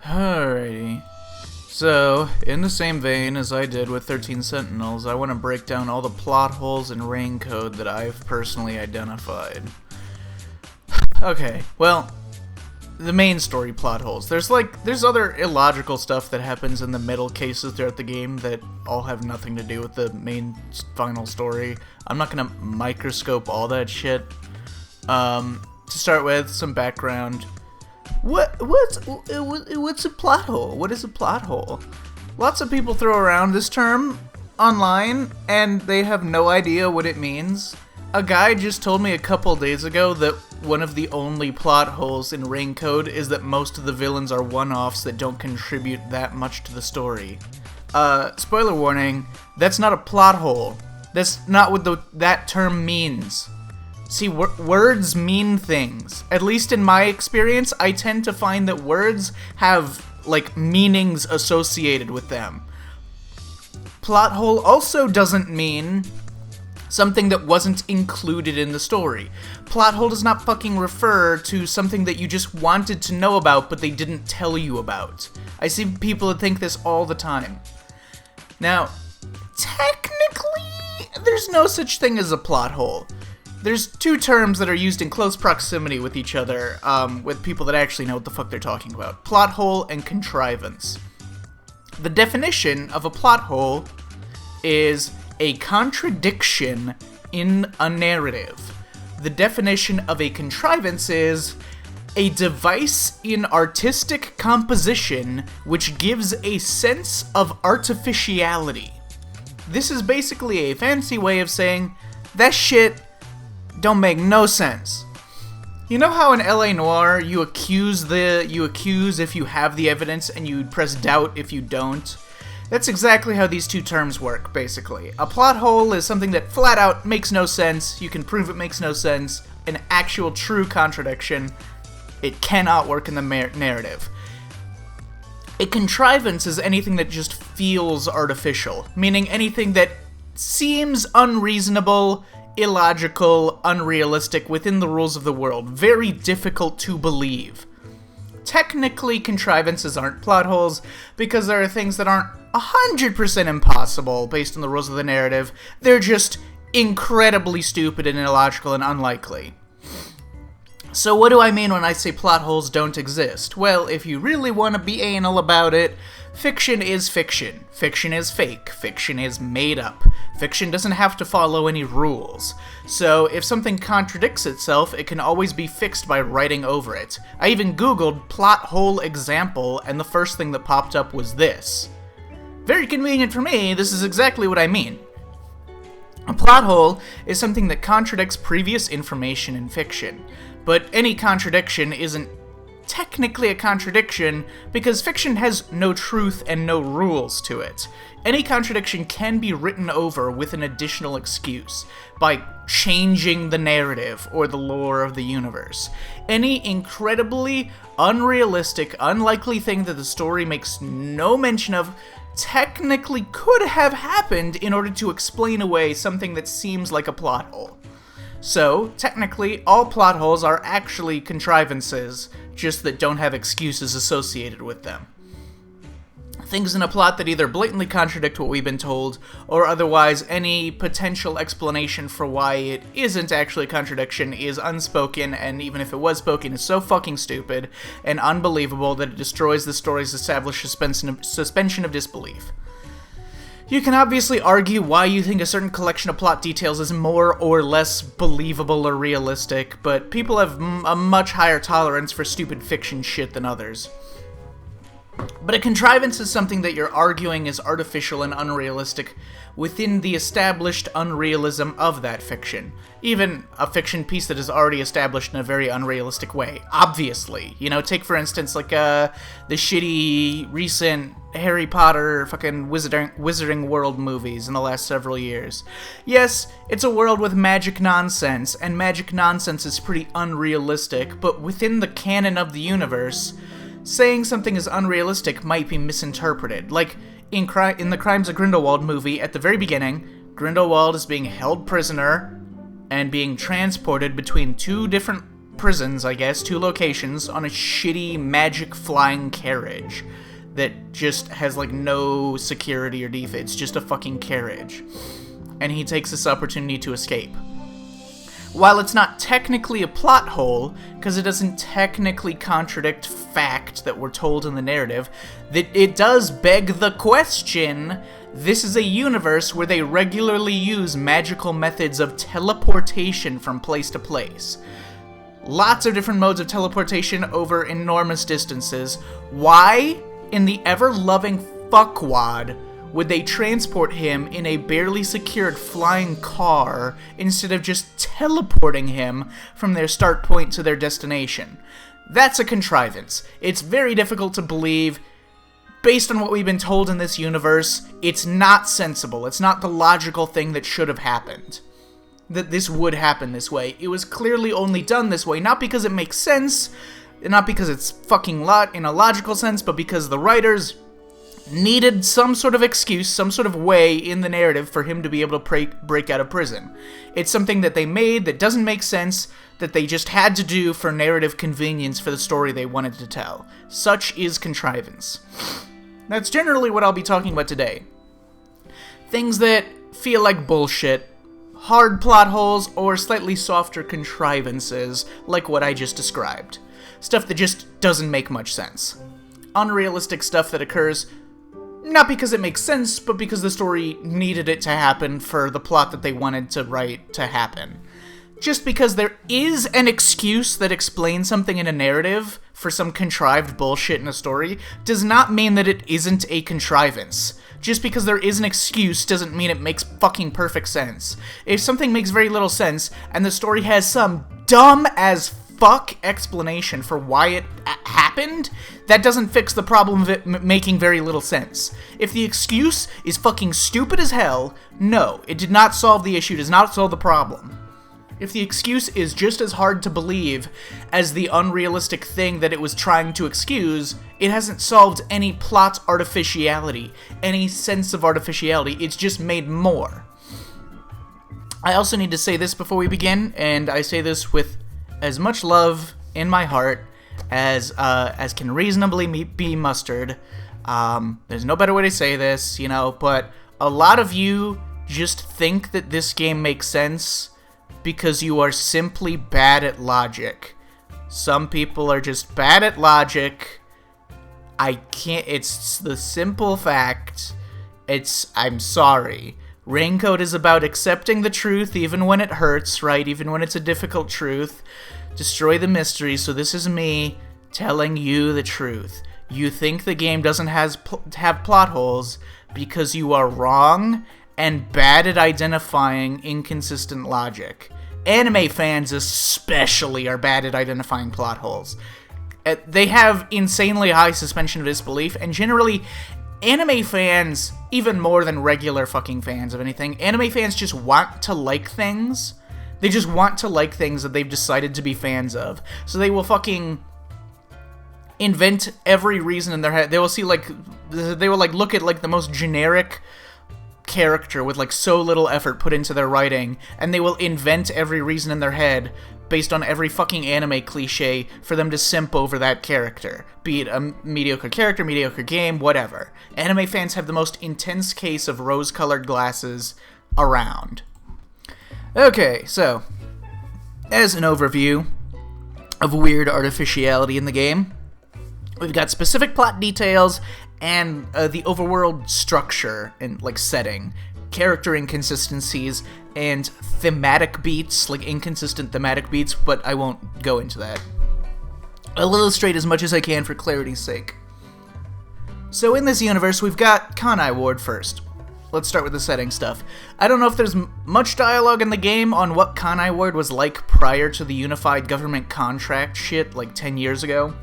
Alrighty. So, in the same vein as I did with 13 Sentinels, I want to break down all the plot holes in Rain Code that I've personally identified. Okay, well, the main story plot holes. There's other illogical stuff that happens in the middle cases throughout the game that all have nothing to do with the main final story. I'm not gonna microscope all that shit. To start with, some background. What's a plot hole? What is a plot hole? Lots of people throw around this term online, and they have no idea what it means. A guy just told me a couple days ago that one of the only plot holes in Rain Code is that most of the villains are one-offs that don't contribute that much to the story. Spoiler warning, that's not a plot hole. That's not what that term means. See, words mean things. At least in my experience, I tend to find that words have, meanings associated with them. Plot hole also doesn't mean something that wasn't included in the story. Plot hole does not fucking refer to something that you just wanted to know about but they didn't tell you about. I see people that think this all the time. Now, technically, there's no such thing as a plot hole. There's two terms that are used in close proximity with each other, with people that actually know what the fuck they're talking about. Plot hole and contrivance. The definition of a plot hole is a contradiction in a narrative. The definition of a contrivance is a device in artistic composition which gives a sense of artificiality. This is basically a fancy way of saying that shit don't make no sense. You know how in LA Noire you accuse if you have the evidence and you press doubt if you don't? That's exactly how these two terms work, basically. A plot hole is something that flat out makes no sense, you can prove it makes no sense, an actual true contradiction, it cannot work in the narrative. A contrivance is anything that just feels artificial, meaning anything that seems unreasonable, illogical, unrealistic within the rules of the world, very difficult to believe. Technically, contrivances aren't plot holes, because there are things that aren't 100% impossible based on the rules of the narrative. They're just incredibly stupid and illogical and unlikely. So what do I mean when I say plot holes don't exist? Well, if you really want to be anal about it, fiction is fiction. Fiction is fake. Fiction is made up. Fiction doesn't have to follow any rules. So if something contradicts itself, it can always be fixed by writing over it. I even googled plot hole example, and the first thing that popped up was this. Very convenient for me, this is exactly what I mean. A plot hole is something that contradicts previous information in fiction, but any contradiction isn't technically a contradiction because fiction has no truth and no rules to it. Any contradiction can be written over with an additional excuse by changing the narrative or the lore of the universe. Any incredibly unrealistic, unlikely thing that the story makes no mention of technically could have happened in order to explain away something that seems like a plot hole. So, technically, all plot holes are actually contrivances, just that don't have excuses associated with them. Things in a plot that either blatantly contradict what we've been told, or otherwise any potential explanation for why it isn't actually a contradiction is unspoken, and even if it was spoken, is so fucking stupid and unbelievable that it destroys the story's established suspension of disbelief. You can obviously argue why you think a certain collection of plot details is more or less believable or realistic, but people have a much higher tolerance for stupid fiction shit than others. But a contrivance is something that you're arguing is artificial and unrealistic within the established unrealism of that fiction. Even a fiction piece that is already established in a very unrealistic way. Obviously. You know, take for instance, the shitty recent Harry Potter fucking Wizarding World movies in the last several years. Yes, it's a world with magic nonsense, and magic nonsense is pretty unrealistic, but within the canon of the universe, saying something is unrealistic might be misinterpreted. Like, in the Crimes of Grindelwald movie, at the very beginning, Grindelwald is being held prisoner and being transported between two different prisons, I guess, 2 locations, on a shitty magic flying carriage that just has, like, no security or defense, just a fucking carriage. And he takes this opportunity to escape. While it's not technically a plot hole, because it doesn't technically contradict fact that we're told in the narrative, that it does beg the question, this is a universe where they regularly use magical methods of teleportation from place to place. Lots of different modes of teleportation over enormous distances. Why, in the ever-loving fuckwad, would they transport him in a barely secured flying car instead of just teleporting him from their start point to their destination? That's a contrivance. It's very difficult to believe. Based on what we've been told in this universe, it's not sensible. It's not the logical thing that should have happened. That this would happen this way. It was clearly only done this way, not because it makes sense, not because it's fucking in a logical sense, but because the writers needed some sort of excuse, some sort of way in the narrative for him to be able to break out of prison. It's something that they made that doesn't make sense, that they just had to do for narrative convenience for the story they wanted to tell. Such is contrivance. That's generally what I'll be talking about today. Things that feel like bullshit, hard plot holes, or slightly softer contrivances, like what I just described. Stuff that just doesn't make much sense. Unrealistic stuff that occurs not because it makes sense, but because the story needed it to happen for the plot that they wanted to write to happen. Just because there is an excuse that explains something in a narrative for some contrived bullshit in a story does not mean that it isn't a contrivance. Just because there is an excuse doesn't mean it makes fucking perfect sense. If something makes very little sense, and the story has some dumb as fuck explanation for why it happened, that doesn't fix the problem of it making very little sense. If the excuse is fucking stupid as hell, no, it did not solve the issue, does not solve the problem. If the excuse is just as hard to believe as the unrealistic thing that it was trying to excuse, it hasn't solved any plot artificiality, any sense of artificiality, it's just made more. I also need to say this before we begin, and I say this with as much love in my heart as can reasonably be mustered. There's no better way to say this, but a lot of you just think that this game makes sense because you are simply bad at logic. Some people are just bad at logic. It's the simple fact. I'm sorry. Raincoat is about accepting the truth even when it hurts, right? Even when it's a difficult truth. Destroy the mystery, so this is me telling you the truth. You think the game doesn't have plot holes because you are wrong and bad at identifying inconsistent logic. Anime fans especially are bad at identifying plot holes. They have insanely high suspension of disbelief, and generally, anime fans, even more than regular fucking fans of anything, anime fans just want to like things. They just want to like things that they've decided to be fans of. So they will fucking invent every reason in their head. They will look at the most generic character with so little effort put into their writing, and they will invent every reason in their head based on every fucking anime cliche for them to simp over that character. Be it a mediocre character, mediocre game, whatever. Anime fans have the most intense case of rose-colored glasses around. Okay, so, as an overview of weird artificiality in the game, we've got specific plot details and the overworld structure and setting, character inconsistencies, and thematic beats, inconsistent thematic beats, but I won't go into that. I'll illustrate as much as I can for clarity's sake. So in this universe, we've got Kanai Ward first. Let's start with the setting stuff. I don't know if there's much dialogue in the game on what Kanai Ward was like prior to the unified government contract shit 10 years ago.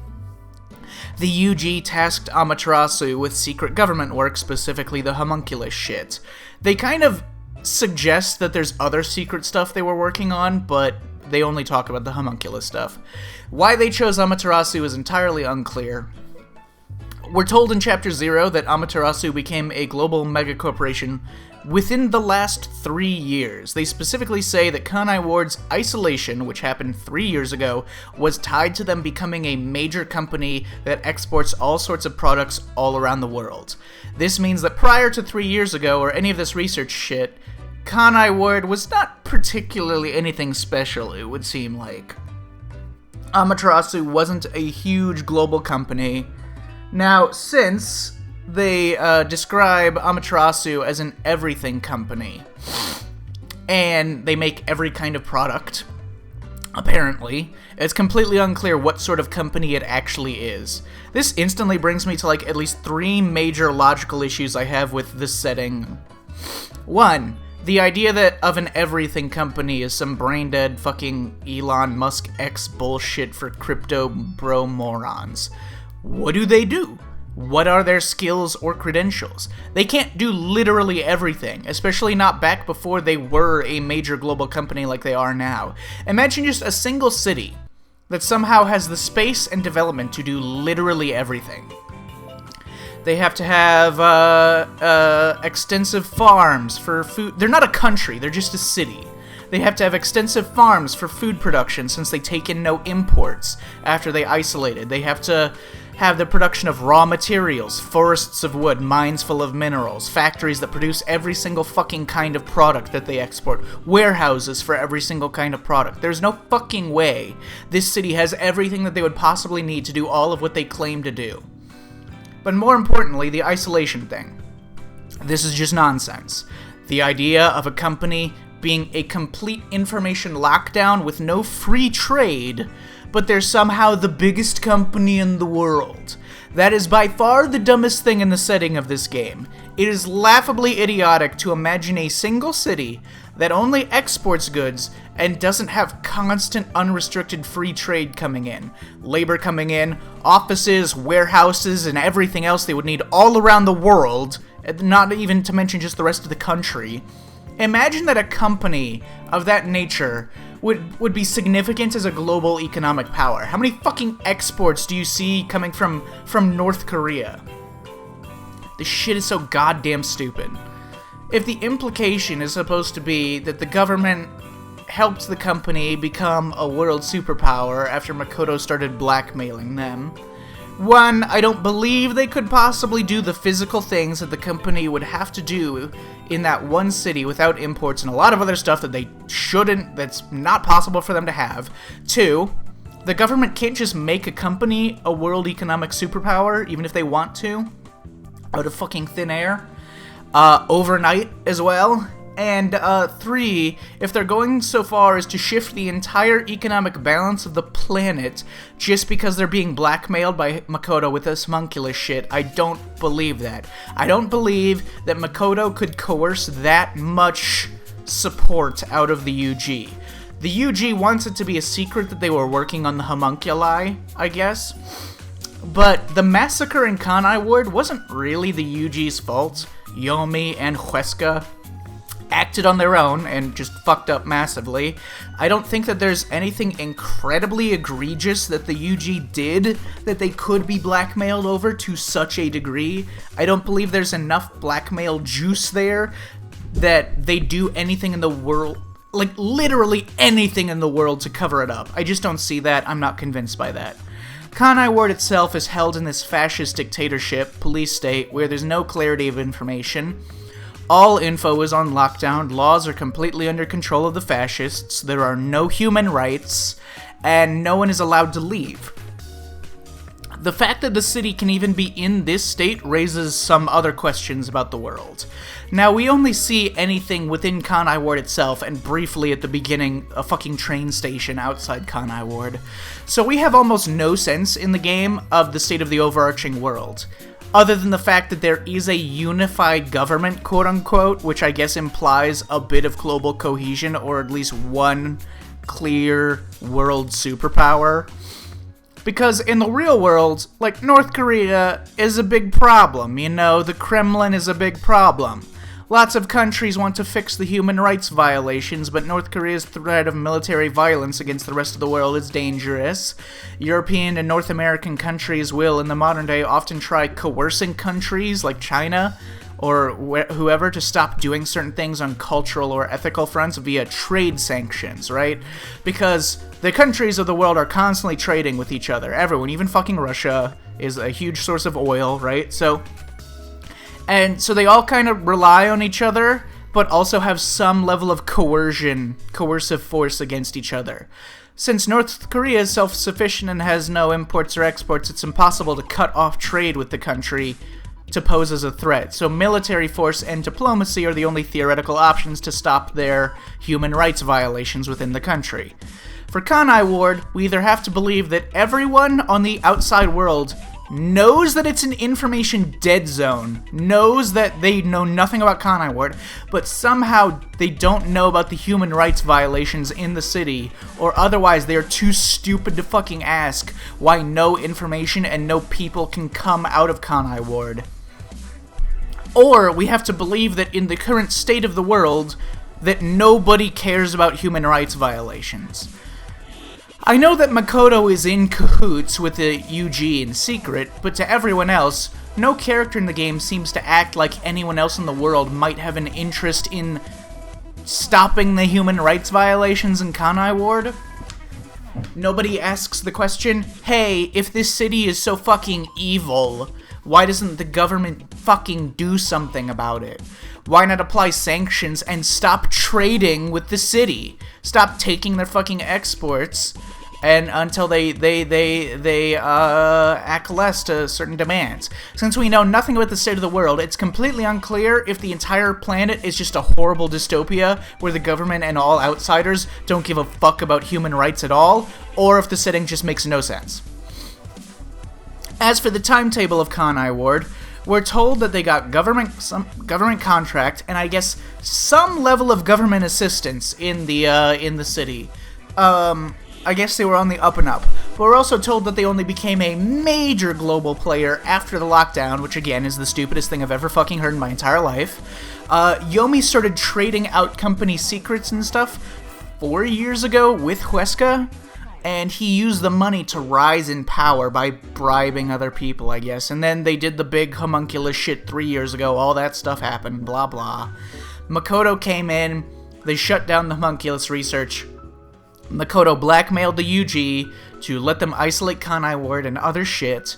The UG tasked Amaterasu with secret government work, specifically the homunculus shit. They kind of suggest that there's other secret stuff they were working on, but they only talk about the homunculus stuff. Why they chose Amaterasu is entirely unclear. We're told in Chapter 0 that Amaterasu became a global megacorporation within the last 3 years. They specifically say that Kanai Ward's isolation, which happened 3 years ago, was tied to them becoming a major company that exports all sorts of products all around the world. This means that prior to 3 years ago, or any of this research shit, Kanai Ward was not particularly anything special, it would seem like. Amaterasu wasn't a huge global company. Now, since they describe Amaterasu as an everything company, and they make every kind of product, apparently, it's completely unclear what sort of company it actually is. This instantly brings me to like at least 3 major logical issues I have with this setting. 1. The idea that of an everything company is some brain-dead fucking Elon Musk X bullshit for crypto bro morons. What do they do? What are their skills or credentials? They can't do literally everything, especially not back before they were a major global company like they are now. Imagine just a single city that somehow has the space and development to do literally everything. They have to have extensive farms for food. They're not a country, they're just a city. They have to have extensive farms for food production since they take in no imports after they isolated. They have to have the production of raw materials, forests of wood, mines full of minerals, factories that produce every single fucking kind of product that they export, warehouses for every single kind of product. There's no fucking way this city has everything that they would possibly need to do all of what they claim to do. But more importantly, the isolation thing. This is just nonsense. The idea of a company being a complete information lockdown with no free trade, but they're somehow the biggest company in the world. That is by far the dumbest thing in the setting of this game. It is laughably idiotic to imagine a single city that only exports goods and doesn't have constant unrestricted free trade coming in. Labor coming in, offices, warehouses, and everything else they would need all around the world, not even to mention just the rest of the country. Imagine that a company of that nature would be significant as a global economic power. How many fucking exports do you see coming from North Korea? This shit is so goddamn stupid. If the implication is supposed to be that the government helped the company become a world superpower after Makoto started blackmailing them, 1, I don't believe they could possibly do the physical things that the company would have to do in that one city without imports and a lot of other stuff that they shouldn't, that's not possible for them to have. 2, the government can't just make a company a world economic superpower, even if they want to, out of fucking thin air, overnight as well. And 3, if they're going so far as to shift the entire economic balance of the planet just because they're being blackmailed by Makoto with this homunculus shit, I don't believe that. I don't believe that Makoto could coerce that much support out of the UG. The UG wants it to be a secret that they were working on the homunculi, I guess. But the massacre in Kanai Ward wasn't really the UG's fault. Yomi and Huesca acted on their own and just fucked up massively. I don't think that there's anything incredibly egregious that the UG did that they could be blackmailed over to such a degree. I don't believe there's enough blackmail juice there that they do anything in the world, like literally anything in the world, to cover it up. I just don't see that. I'm not convinced by that. Kanai Ward itself is held in this fascist dictatorship, police state, where there's no clarity of information. All info is on lockdown, laws are completely under control of the fascists, there are no human rights, and no one is allowed to leave. The fact that the city can even be in this state raises some other questions about the world. Now, we only see anything within Kanai Ward itself, and briefly at the beginning, a fucking train station outside Kanai Ward. So we have almost no sense in the game of the state of the overarching world, other than the fact that there is a unified government, quote-unquote, which I guess implies a bit of global cohesion, or at least one clear world superpower. Because in the real world, like, North Korea is a big problem, you know, the Kremlin is a big problem. Lots of countries want to fix the human rights violations, but North Korea's threat of military violence against the rest of the world is dangerous. European and North American countries will, in the modern day, often try coercing countries like China or whoever to stop doing certain things on cultural or ethical fronts via trade sanctions, right? Because the countries of the world are constantly trading with each other. Everyone, even fucking Russia, is a huge source of oil, right? So they all kind of rely on each other, but also have some level of coercive force against each other. Since North Korea is self-sufficient and has no imports or exports, it's impossible to cut off trade with the country to pose as a threat. So military force and diplomacy are the only theoretical options to stop their human rights violations within the country. For Kanai Ward, we either have to believe that everyone on the outside world knows that it's an information dead zone, knows that they know nothing about Kanai Ward, but somehow they don't know about the human rights violations in the city, or otherwise they are too stupid to fucking ask why no information and no people can come out of Kanai Ward. Or we have to believe that in the current state of the world, that nobody cares about human rights violations. I know that Makoto is in cahoots with the UG in secret, but to everyone else, no character in the game seems to act like anyone else in the world might have an interest in stopping the human rights violations in Kanai Ward. Nobody asks the question, hey, if this city is so fucking evil, why doesn't the government fucking do something about it? Why not apply sanctions and stop trading with the city? Stop taking their fucking exports and until they acquiesce to certain demands. Since we know nothing about the state of the world, it's completely unclear if the entire planet is just a horrible dystopia where the government and all outsiders don't give a fuck about human rights at all, or if the setting just makes no sense. As for the timetable of Kanai Ward, we're told that they got some government contract and I guess some level of government assistance in the city. I guess they were on the up and up. But we're also told that they only became a major global player after the lockdown, which again is the stupidest thing I've ever fucking heard in my entire life. Yomi started trading out company secrets and stuff 4 years ago with Huesca, and he used the money to rise in power by bribing other people, I guess. And then they did the big homunculus shit 3 years ago, all that stuff happened, blah blah. Makoto came in, they shut down the homunculus research. Makoto blackmailed the UG to let them isolate Kanai Ward and other shit,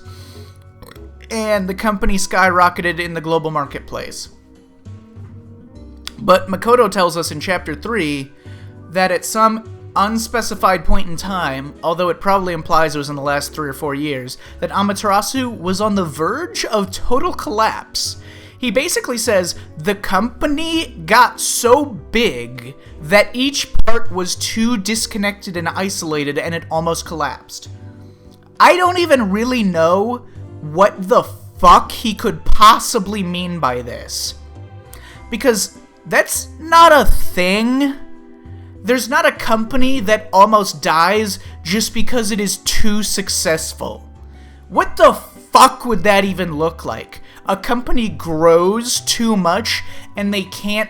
and the company skyrocketed in the global marketplace. But Makoto tells us in Chapter 3 that at some unspecified point in time, although it probably implies it was in the last 3 or 4 years, that Amaterasu was on the verge of total collapse. He basically says the company got so big that each part was too disconnected and isolated and it almost collapsed. I don't even really know what the fuck he could possibly mean by this. Because that's not a thing. There's not a company that almost dies just because it is too successful. What the fuck would that even look like? A company grows too much and they can't,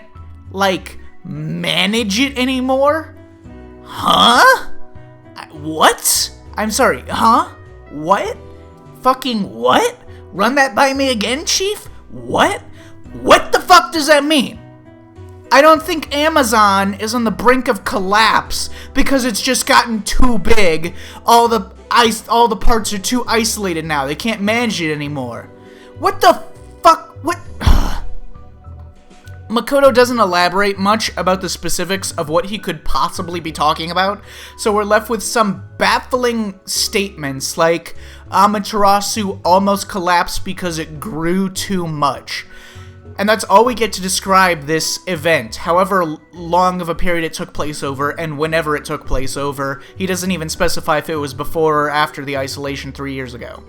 like, manage it anymore? Huh? What? I'm sorry, huh? What? Fucking what? Run that by me again, Chief? What? What the fuck does that mean? I don't think Amazon is on the brink of collapse because it's just gotten too big. All the parts are too isolated now. They can't manage it anymore. What the fuck? What? Makoto doesn't elaborate much about the specifics of what he could possibly be talking about, so we're left with some baffling statements like Amaterasu almost collapsed because it grew too much. And that's all we get to describe this event, however long of a period it took place over, and whenever it took place over. He doesn't even specify if it was before or after the isolation 3 years ago.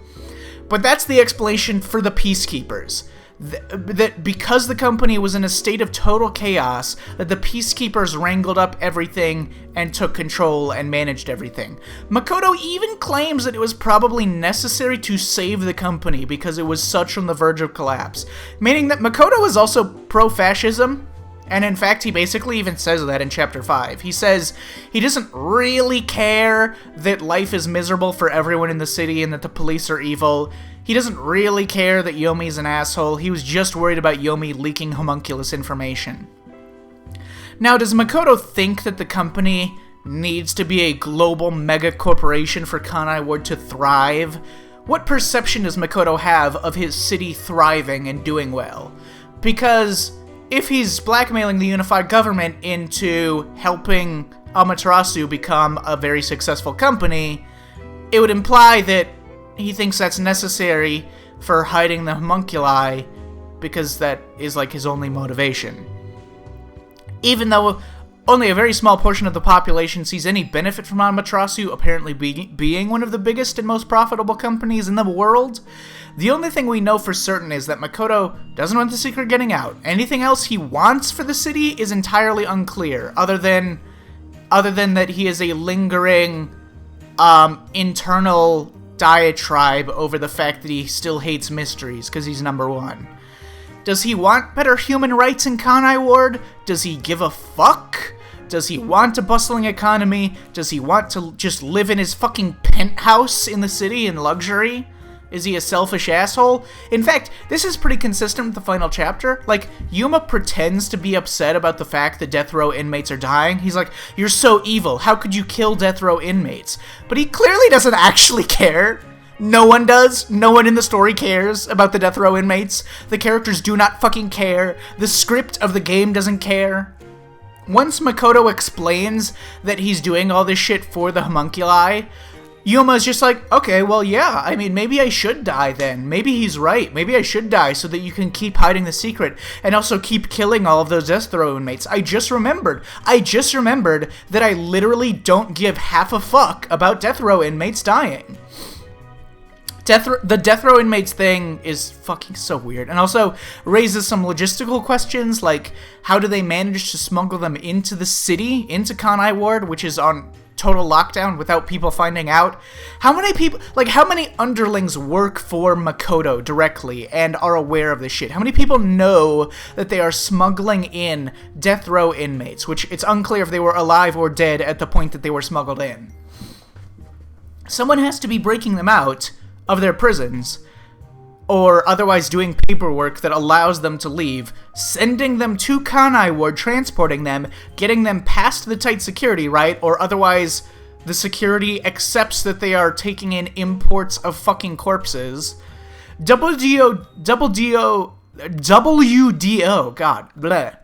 But that's the explanation for the Peacekeepers. that because the company was in a state of total chaos, that the Peacekeepers wrangled up everything and took control and managed everything. Makoto even claims that it was probably necessary to save the company because it was such on the verge of collapse, meaning that Makoto is also pro-fascism. And in fact, he basically even says that in Chapter 5. He says he doesn't really care that life is miserable for everyone in the city and that the police are evil. He doesn't really care that Yomi's an asshole. He was just worried about Yomi leaking homunculus information. Now, does Makoto think that the company needs to be a global mega corporation for Kanai Ward to thrive? What perception does Makoto have of his city thriving and doing well? Because if he's blackmailing the unified government into helping Amaterasu become a very successful company, it would imply that he thinks that's necessary for hiding the homunculi, because that is like his only motivation. Even though only a very small portion of the population sees any benefit from Amaterasu apparently being one of the biggest and most profitable companies in the world, the only thing we know for certain is that Makoto doesn't want the secret getting out. Anything else he wants for the city is entirely unclear, other than that he is a lingering internal diatribe over the fact that he still hates mysteries because he's number one. Does he want better human rights in Kanai Ward? Does he give a fuck? Does he want a bustling economy? Does he want to just live in his fucking penthouse in the city in luxury? Is he a selfish asshole? In fact, this is pretty consistent with the final chapter. Like, Yuma pretends to be upset about the fact that death row inmates are dying. He's like, "You're so evil. How could you kill death row inmates?" But he clearly doesn't actually care. No one does. No one in the story cares about the death row inmates. The characters do not fucking care. The script of the game doesn't care. Once Makoto explains that he's doing all this shit for the homunculi, Yuma's just like, okay, well, yeah, I mean, maybe I should die then. Maybe he's right. Maybe I should die so that you can keep hiding the secret and also keep killing all of those death row inmates. I just remembered that I literally don't give half a fuck about death row inmates dying. The death row inmates thing is fucking so weird, and also raises some logistical questions, like how do they manage to smuggle them into the city, into Kanai Ward, which is on total lockdown, without people finding out? How many underlings work for Makoto directly and are aware of this shit? How many people know that they are smuggling in death row inmates, which it's unclear if they were alive or dead at the point that they were smuggled in? Someone has to be breaking them out of their prisons, or otherwise doing paperwork that allows them to leave, sending them to Kanai Ward, transporting them, getting them past the tight security, right? Or otherwise the security accepts that they are taking in imports of fucking corpses. WDO, God, bleh.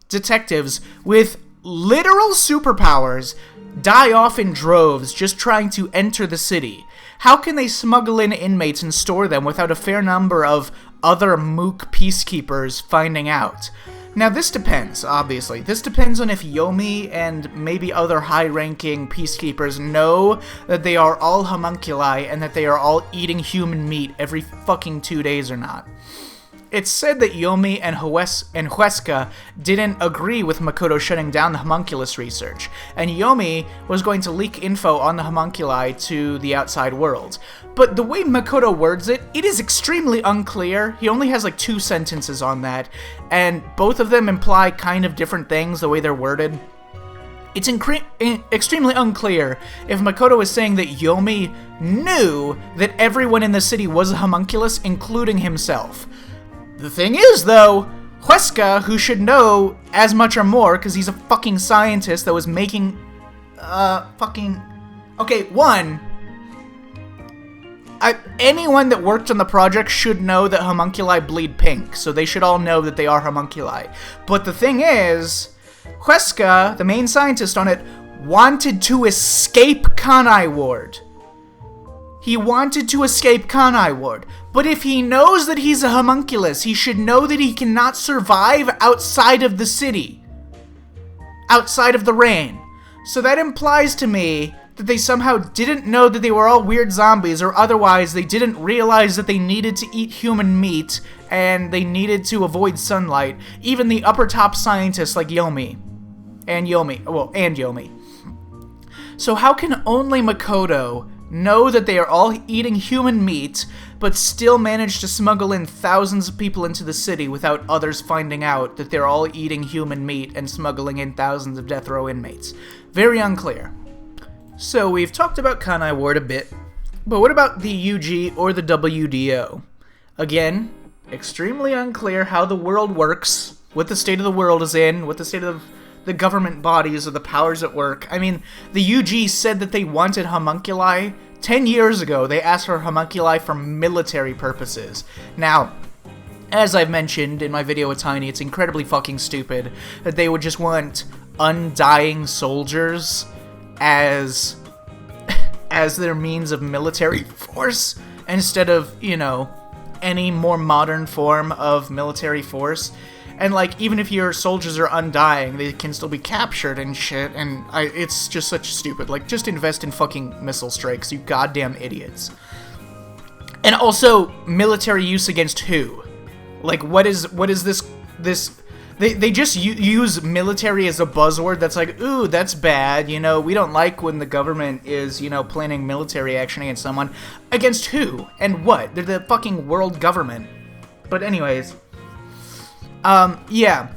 Detectives with literal superpowers die off in droves just trying to enter the city. How can they smuggle in inmates and store them without a fair number of other mook peacekeepers finding out? Now, this depends, obviously. This depends on if Yomi and maybe other high-ranking peacekeepers know that they are all homunculi and that they are all eating human meat every fucking 2 days or not. It's said that Yomi and Huesca didn't agree with Makoto shutting down the homunculus research, and Yomi was going to leak info on the homunculi to the outside world. But the way Makoto words it, it is extremely unclear. He only has like 2 sentences on that, and both of them imply kind of different things the way they're worded. It's extremely unclear if Makoto is saying that Yomi knew that everyone in the city was a homunculus, including himself. The thing is, though, Huesca, who should know as much or more, because he's a fucking scientist that was making, Okay, anyone that worked on the project should know that homunculi bleed pink, so they should all know that they are homunculi. But the thing is, Huesca, the main scientist on it, wanted to escape Kanai Ward. He wanted to escape Kanai Ward. But if he knows that he's a homunculus, he should know that he cannot survive outside of the city. Outside of the rain. So that implies to me that they somehow didn't know that they were all weird zombies, or otherwise they didn't realize that they needed to eat human meat and they needed to avoid sunlight. Even the upper top scientists like Yomi. And Yomi. So how can only Makoto know that they are all eating human meat, but still manage to smuggle in thousands of people into the city without others finding out that they're all eating human meat and smuggling in thousands of death row inmates? Very unclear. So we've talked about Kanai Ward a bit, but what about the UG or the WDO? Again, extremely unclear how the world works, what the state of the world is in, what the state of the government bodies or the powers at work. I mean, the UG said that they wanted homunculi. 10 years ago, they asked for homunculi for military purposes. Now, as I've mentioned in my video with Tiny, it's incredibly fucking stupid that they would just want undying soldiers as their means of military force instead of, you know, any more modern form of military force. And, like, even if your soldiers are undying, they can still be captured and shit, and it's just such stupid. Like, just invest in fucking missile strikes, you goddamn idiots. And also, military use against who? Like, what is this... They just use military as a buzzword that's like, ooh, that's bad, you know, we don't like when the government is, you know, planning military action against someone. Against who? And what? They're the fucking world government. But anyways... yeah.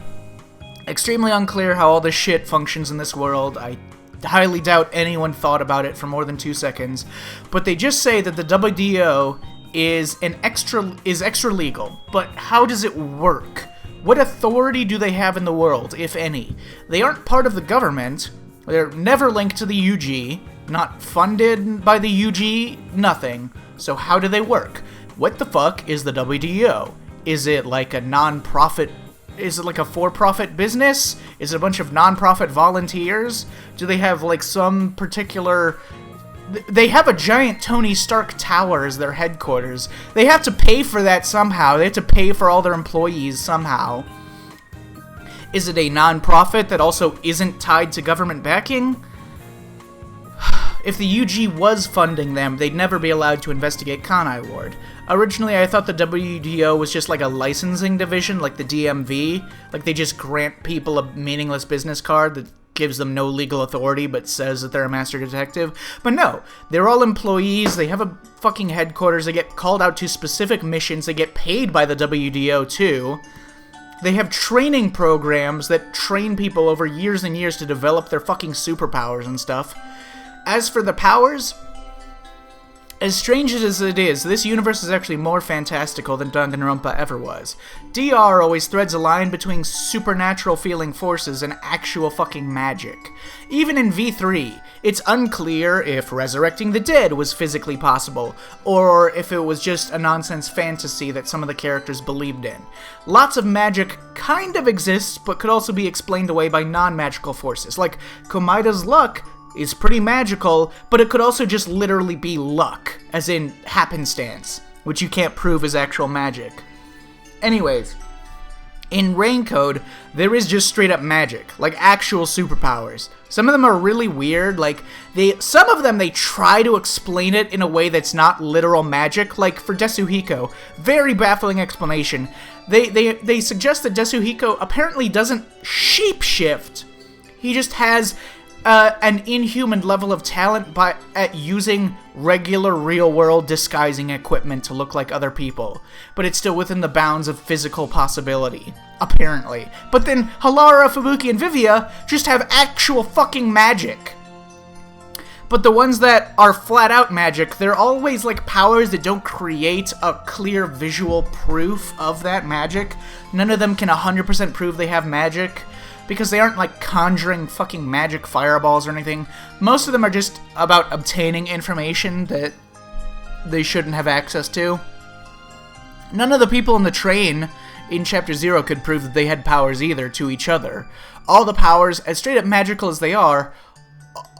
Extremely unclear how all this shit functions in this world. I highly doubt anyone thought about it for more than 2 seconds. But they just say that the WDO is extra legal. But how does it work? What authority do they have in the world, if any? They aren't part of the government. They're never linked to the UG. Not funded by the UG. Nothing. So how do they work? What the fuck is the WDO? Is it like a non-profit? Is it like a for-profit business? Is it a bunch of non-profit volunteers? Do they have like some particular... They have a giant Tony Stark tower as their headquarters. They have to pay for that somehow. They have to pay for all their employees somehow. Is it a non-profit that also isn't tied to government backing? If the UG was funding them, they'd never be allowed to investigate Kanai Ward. Originally, I thought the WDO was just like a licensing division, like the DMV. Like, they just grant people a meaningless business card that gives them no legal authority but says that they're a master detective. But no, they're all employees, they have a fucking headquarters, they get called out to specific missions, they get paid by the WDO too. They have training programs that train people over years and years to develop their fucking superpowers and stuff. As for the powers, as strange as it is, this universe is actually more fantastical than Danganronpa ever was. DR always threads a line between supernatural feeling forces and actual fucking magic. Even in V3, it's unclear if resurrecting the dead was physically possible, or if it was just a nonsense fantasy that some of the characters believed in. Lots of magic kind of exists, but could also be explained away by non-magical forces, like Komaida's luck is pretty magical, but it could also just literally be luck, as in happenstance, which you can't prove is actual magic. Anyways, in Rain Code, there is just straight up magic, like actual superpowers. Some of them are really weird, like, some of them they try to explain it in a way that's not literal magic, like for Desuhiko, very baffling explanation. They suggest that Desuhiko apparently doesn't shapeshift, he just has an inhuman level of talent at using regular real-world disguising equipment to look like other people. But it's still within the bounds of physical possibility, apparently. But then Halara, Fubuki, and Vivia just have actual fucking magic. But the ones that are flat-out magic, they're always like powers that don't create a clear visual proof of that magic. None of them can 100% prove they have magic, because they aren't like conjuring fucking magic fireballs or anything. Most of them are just about obtaining information that they shouldn't have access to. None of the people in the train in Chapter 0 could prove that they had powers either to each other. All the powers, as straight up magical as they are,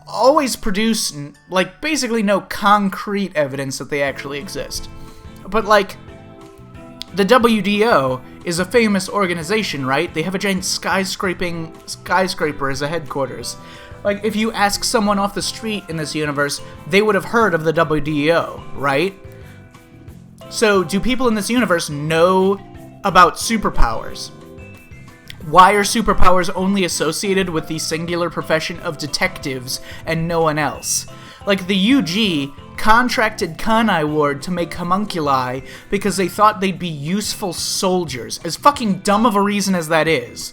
always produce, like, basically no concrete evidence that they actually exist. But, like, the WDO is a famous organization, right? They have a giant skyscraper as a headquarters. Like, if you ask someone off the street in this universe, they would have heard of the WDO, right? So, do people in this universe know about superpowers? Why are superpowers only associated with the singular profession of detectives and no one else? Like, the UG contracted Kanai Ward to make homunculi because they thought they'd be useful soldiers, as fucking dumb of a reason as that is.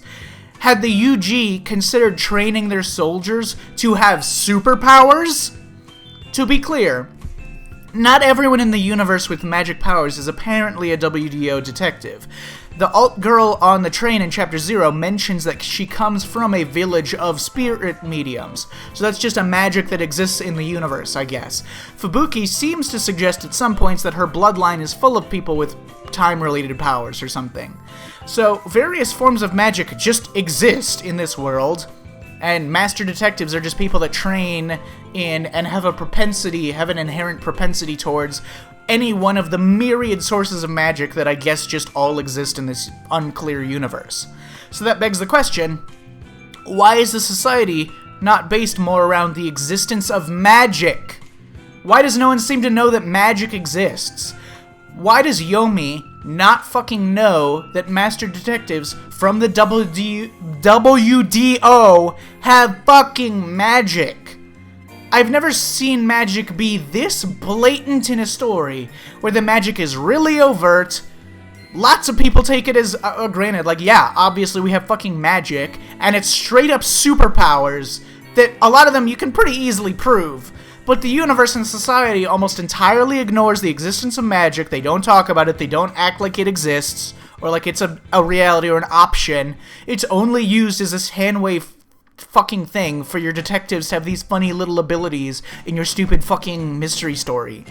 Had the UG considered training their soldiers to have superpowers? To be clear, not everyone in the universe with magic powers is apparently a WDO detective. The alt girl on the train in Chapter 0 mentions that she comes from a village of spirit mediums, so that's just a magic that exists in the universe, I guess. Fubuki seems to suggest at some points that her bloodline is full of people with time-related powers or something. So, various forms of magic just exist in this world, and master detectives are just people that train in and have an inherent propensity towards any one of the myriad sources of magic that I guess just all exist in this unclear universe. So that begs the question, why is the society not based more around the existence of magic? Why does no one seem to know that magic exists? Why does Yomi not fucking know that master detectives from the WDO have fucking magic? I've never seen magic be this blatant in a story, where the magic is really overt. Lots of people take it as granted, like, yeah, obviously we have fucking magic, and it's straight up superpowers that a lot of them you can pretty easily prove. But the universe and society almost entirely ignores the existence of magic. They don't talk about it, they don't act like it exists, or like it's a reality or an option. It's only used as this hand-wave fucking thing for your detectives to have these funny little abilities in your stupid fucking mystery story.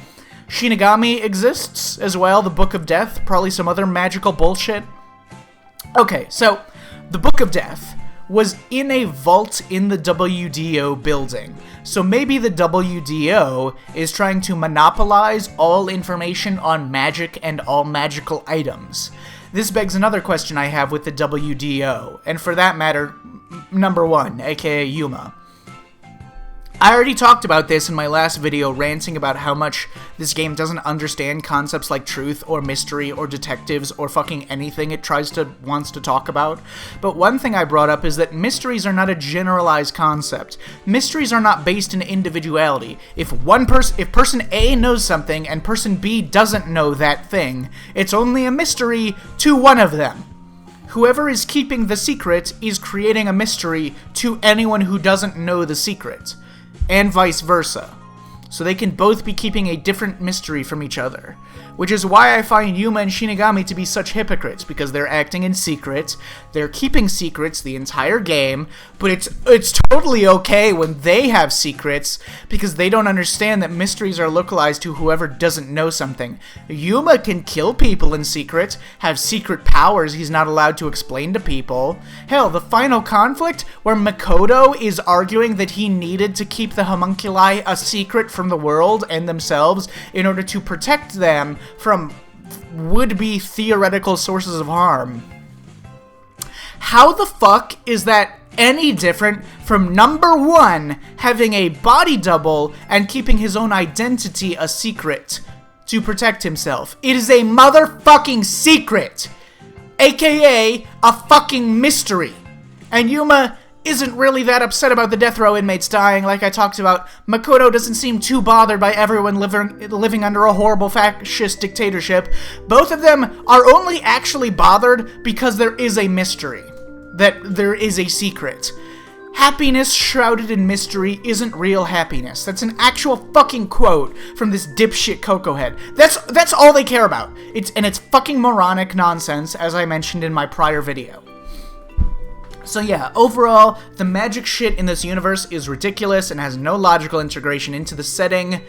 Shinigami exists as well, the Book of Death, probably some other magical bullshit. Okay, so the Book of Death was in a vault in the WDO building. So maybe the WDO is trying to monopolize all information on magic and all magical items. This begs another question I have with the WDO, and for that matter, number one, aka Yuma. I already talked about this in my last video, ranting about how much this game doesn't understand concepts like truth or mystery or detectives or fucking anything it wants to talk about. But one thing I brought up is that mysteries are not a generalized concept. Mysteries are not based in individuality. If person A knows something and person B doesn't know that thing, it's only a mystery to one of them. Whoever is keeping the secret is creating a mystery to anyone who doesn't know the secret. And vice versa. So they can both be keeping a different mystery from each other. Which is why I find Yuma and Shinigami to be such hypocrites, because they're acting in secret, they're keeping secrets the entire game, but it's totally okay when they have secrets, because they don't understand that mysteries are localized to whoever doesn't know something. Yuma can kill people in secret, have secret powers he's not allowed to explain to people. Hell, the final conflict, where Makoto is arguing that he needed to keep the homunculi a secret from the world and themselves in order to protect them from would-be theoretical sources of harm. How the fuck is that any different from number one having a body double and keeping his own identity a secret to protect himself? It is a motherfucking secret, aka a fucking mystery. And Yuma isn't really that upset about the death row inmates dying, like I talked about. Makoto doesn't seem too bothered by everyone living under a horrible fascist dictatorship. Both of them are only actually bothered because there is a mystery. That there is a secret. Happiness shrouded in mystery isn't real happiness. That's an actual fucking quote from this dipshit Coco head. That's all they care about. It's fucking moronic nonsense, as I mentioned in my prior video. So yeah, overall, the magic shit in this universe is ridiculous and has no logical integration into the setting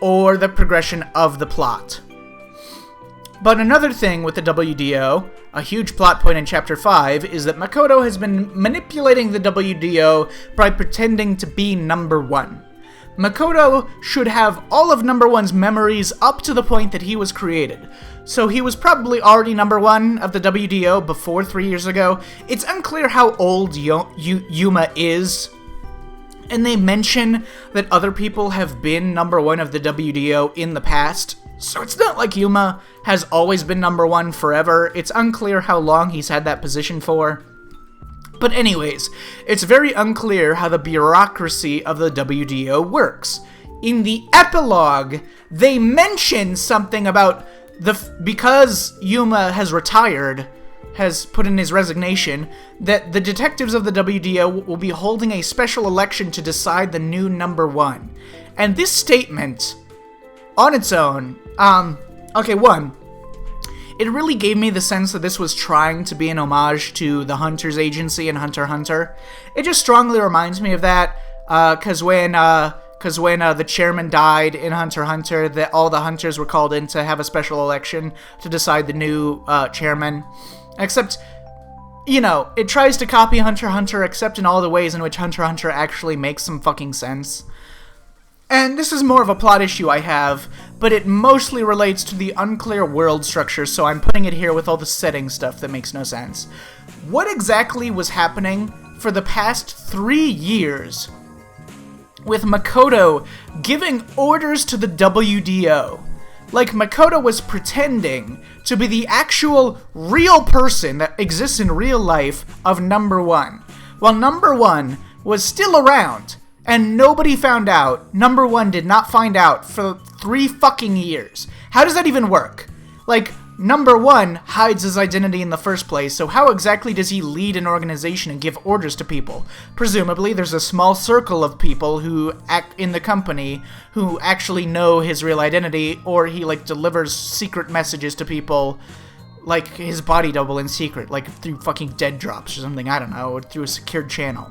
or the progression of the plot. But another thing with the WDO, a huge plot point in Chapter 5, is that Makoto has been manipulating the WDO by pretending to be number one. Makoto should have all of number one's memories up to the point that he was created. So he was probably already number one of the WDO before 3 years ago. It's unclear how old Yuma is, And they mention that other people have been number one of the WDO in the past. So it's not like Yuma has always been number one forever. It's unclear how long he's had that position for. But anyways, it's very unclear how the bureaucracy of the WDO works. In the epilogue, they mention something about because Yuma has retired, has put in his resignation, that the detectives of the WDO will be holding a special election to decide the new number one. And this statement, on its own, it really gave me the sense that this was trying to be an homage to the Hunter's Agency in Hunter x Hunter. It just strongly reminds me of that, because when the chairman died in Hunter x Hunter, all the hunters were called in to have a special election to decide the new chairman. Except, it tries to copy Hunter x Hunter, except in all the ways in which Hunter x Hunter actually makes some fucking sense. And this is more of a plot issue I have, but it mostly relates to the unclear world structure, so I'm putting it here with all the setting stuff that makes no sense. What exactly was happening for the past 3 years with Makoto giving orders to the WDO? Like, Makoto was pretending to be the actual real person that exists in real life of number one, while number one was still around. And nobody found out. Number one did not find out for 3 fucking years. How does that even work? Like, number one hides his identity in the first place, so how exactly does he lead an organization and give orders to people? Presumably, there's a small circle of people who act in the company who actually know his real identity, or he, delivers secret messages to people, like his body double in secret, like through fucking dead drops or something, I don't know, or through a secured channel.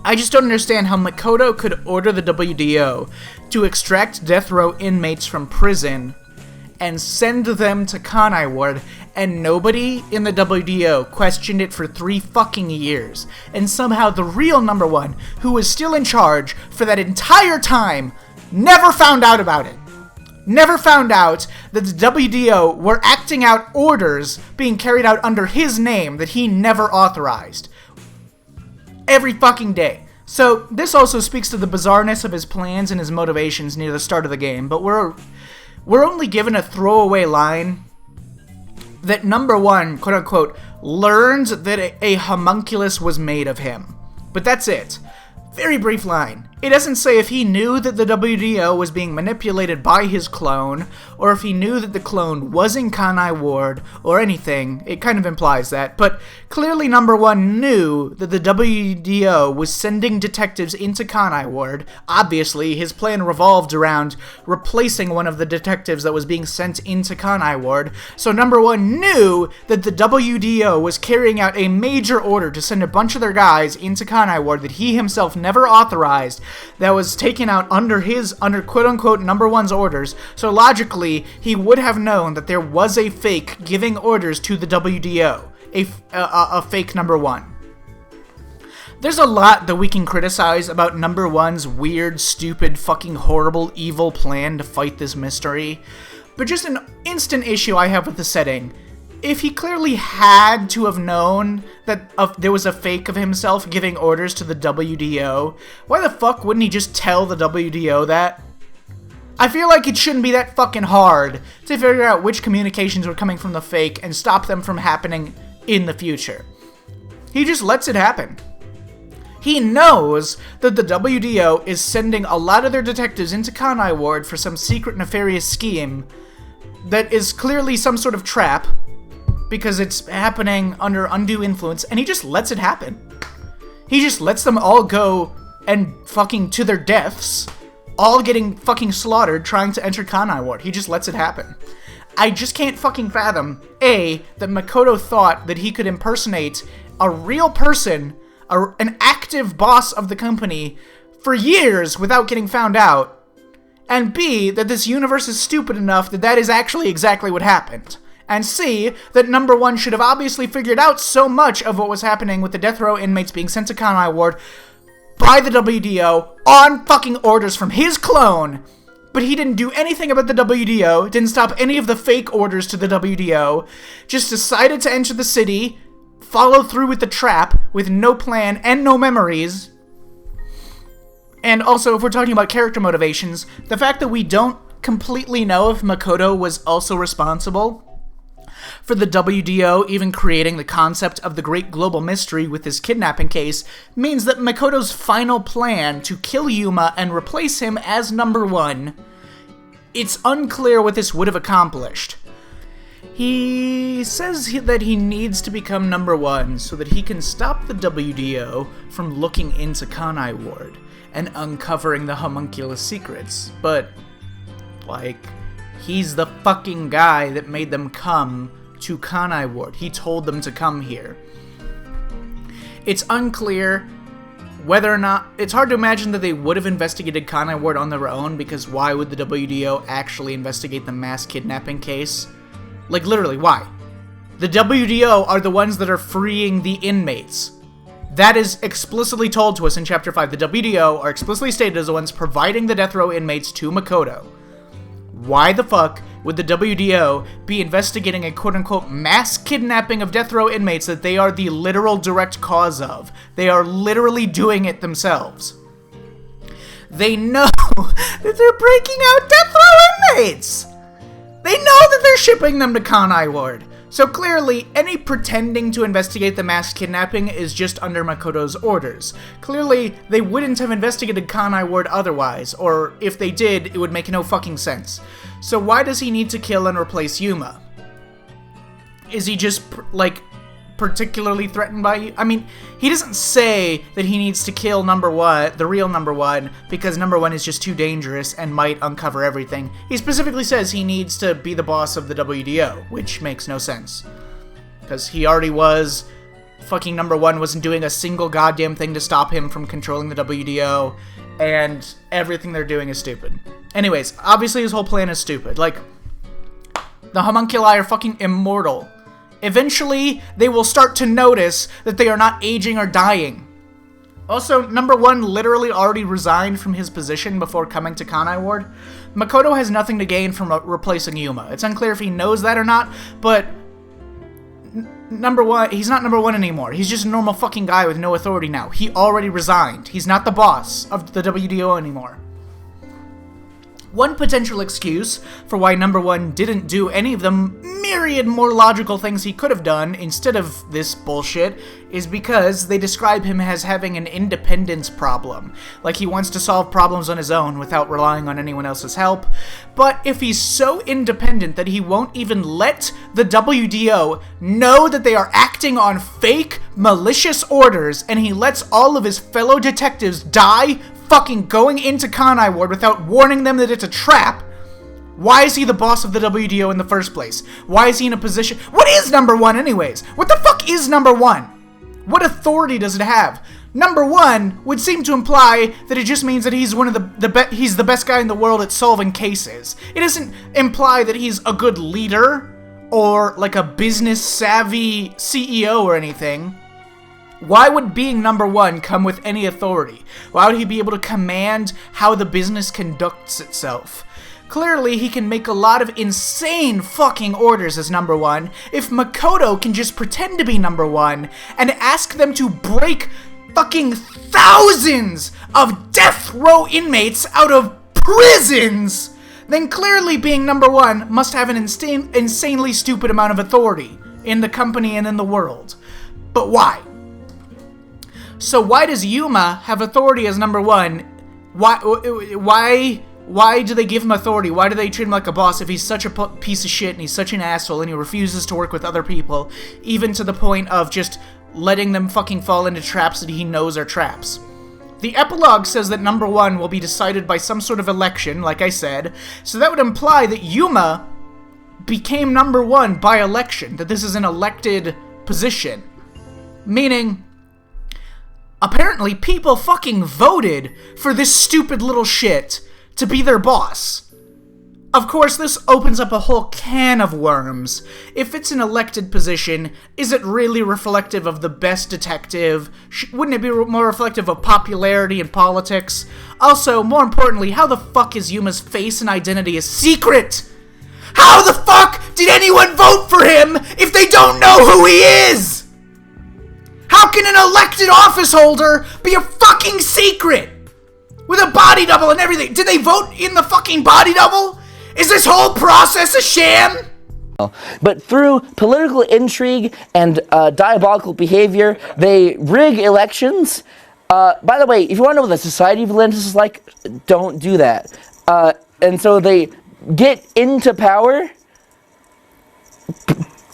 I just don't understand how Makoto could order the WDO to extract death row inmates from prison and send them to Kanai Ward, and nobody in the WDO questioned it for 3 fucking years. And somehow the real number one, who was still in charge for that entire time, never found out about it. Never found out that the WDO were acting out orders being carried out under his name that he never authorized. Every fucking day. So, this also speaks to the bizarreness of his plans and his motivations near the start of the game, but we're only given a throwaway line that number one, quote-unquote, learned that a homunculus was made of him. But that's it. Very brief line. It doesn't say if he knew that the WDO was being manipulated by his clone, or if he knew that the clone was in Kanai Ward, or anything. It kind of implies that, but clearly number one knew that the WDO was sending detectives into Kanai Ward. Obviously, his plan revolved around replacing one of the detectives that was being sent into Kanai Ward, so number one knew that the WDO was carrying out a major order to send a bunch of their guys into Kanai Ward that he himself never authorized, that was taken out under quote-unquote number one's orders, so logically, he would have known that there was a fake giving orders to the WDO, a fake number one. There's a lot that we can criticize about number one's weird, stupid, fucking horrible, evil plan to fight this mystery, but just an instant issue I have with the setting. If he clearly had to have known that there was a fake of himself giving orders to the WDO, why the fuck wouldn't he just tell the WDO that? I feel like it shouldn't be that fucking hard to figure out which communications were coming from the fake and stop them from happening in the future. He just lets it happen. He knows that the WDO is sending a lot of their detectives into Kanai Ward for some secret nefarious scheme that is clearly some sort of trap, because it's happening under undue influence, and he just lets it happen. He just lets them all go and fucking to their deaths, all getting fucking slaughtered trying to enter Kanai Ward. He just lets it happen. I just can't fucking fathom, A, that Makoto thought that he could impersonate a real person, an active boss of the company, for years without getting found out, and B, that this universe is stupid enough that that is actually exactly what happened. And C, that number one should have obviously figured out so much of what was happening with the death row inmates being sent to Kanai Ward by the WDO on fucking orders from his clone, but he didn't do anything about the WDO, didn't stop any of the fake orders to the WDO, just decided to enter the city, follow through with the trap with no plan and no memories, And also, if we're talking about character motivations, the fact that we don't completely know if Makoto was also responsible for the WDO even creating the concept of the Great Global Mystery with his kidnapping case means that Makoto's final plan to kill Yuma and replace him as number one, it's unclear what this would have accomplished. He says that he needs to become number one so that he can stop the WDO from looking into Kanai Ward and uncovering the homunculus secrets, but, like, he's the fucking guy that made them come to Kanai Ward. He told them to come here. It's unclear whether or not... It's hard to imagine that they would have investigated Kanai Ward on their own, because why would the WDO actually investigate the mass kidnapping case? Like, literally, why? The WDO are the ones that are freeing the inmates. That is explicitly told to us in Chapter 5. The WDO are explicitly stated as the ones providing the death row inmates to Makoto. Why the fuck would the WDO be investigating a quote-unquote mass kidnapping of death row inmates that they are the literal direct cause of? They are literally doing it themselves. They know that they're breaking out death row inmates! They know that they're shipping them to Kanai Ward. So clearly, any pretending to investigate the mass kidnapping is just under Makoto's orders. Clearly, they wouldn't have investigated Kanai Ward otherwise, or if they did, it would make no fucking sense. So why does he need to kill and replace Yuma? Is he just, like, particularly threatened by you? I mean, he doesn't say that he needs to kill number one, the real number one, because number one is just too dangerous and might uncover everything. He specifically says he needs to be the boss of the WDO, which makes no sense. Because he already was. Fucking number one wasn't doing a single goddamn thing to stop him from controlling the WDO, and everything they're doing is stupid. Anyways, obviously his whole plan is stupid. Like, the homunculi are fucking immortal. Eventually, they will start to notice that they are not aging or dying. Also, number one literally already resigned from his position before coming to Kanai Ward. Makoto has nothing to gain from replacing Yuma. It's unclear if he knows that or not, but number one, he's not number one anymore. He's just a normal fucking guy with no authority now. He already resigned. He's not the boss of the WDO anymore. One potential excuse for why number one didn't do any of the myriad more logical things he could have done instead of this bullshit is because they describe him as having an independence problem. Like he wants to solve problems on his own without relying on anyone else's help. But if he's so independent that he won't even let the WDO know that they are acting on fake, malicious orders, and he lets all of his fellow detectives die fucking going into Kanai Ward without warning them that it's a trap, why is he the boss of the WDO in the first place? Why is he in a position... What is number one anyways? What the fuck is number one? What authority does it have? Number one would seem to imply that it just means that he's one of he's the best guy in the world at solving cases. It doesn't imply that he's a good leader or like a business savvy CEO or anything. Why would being number one come with any authority? Why would he be able to command how the business conducts itself? Clearly, he can make a lot of insane fucking orders as number one if Makoto can just pretend to be number one and ask them to break fucking thousands of death row inmates out of prisons. Then clearly being number one must have an insanely stupid amount of authority in the company and in the world. But why? So why does Yuma have authority as number one? Why do they give him authority? Why do they treat him like a boss if he's such a piece of shit and he's such an asshole and he refuses to work with other people, even to the point of just letting them fucking fall into traps that he knows are traps? The epilogue says that number one will be decided by some sort of election, like I said, so that would imply that Yuma became number one by election, that this is an elected position. Meaning, apparently people fucking voted for this stupid little shit to be their boss. Of course, this opens up a whole can of worms. If it's an elected position, is it really reflective of the best detective? Wouldn't it be more reflective of popularity in politics? Also, more importantly, how the fuck is Yuma's face and identity a secret? How the fuck did anyone vote for him if they don't know who he is? How can an elected office holder be a fucking secret? with a body double and everything. Did they vote in the fucking body double? Is this whole process a sham? But through political intrigue and diabolical behavior, they rig elections. By the way, if you want to know what the society of Atlantis is like, don't do that. And so they get into power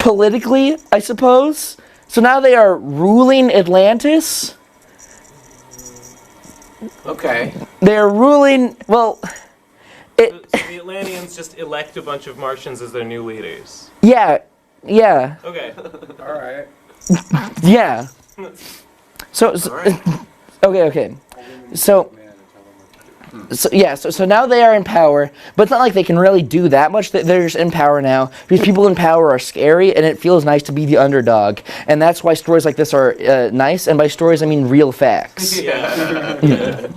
politically, I suppose. So now they are ruling Atlantis. Okay. They are ruling, well... So the Atlanteans just elect a bunch of Martians as their new leaders. Yeah. Okay. Alright. Yeah. So okay. So now they are in power, but it's not like they can really do that much. They're just in power now because people in power are scary, and it feels nice to be the underdog, and that's why stories like this are nice. And by stories, I mean real facts. Yeah.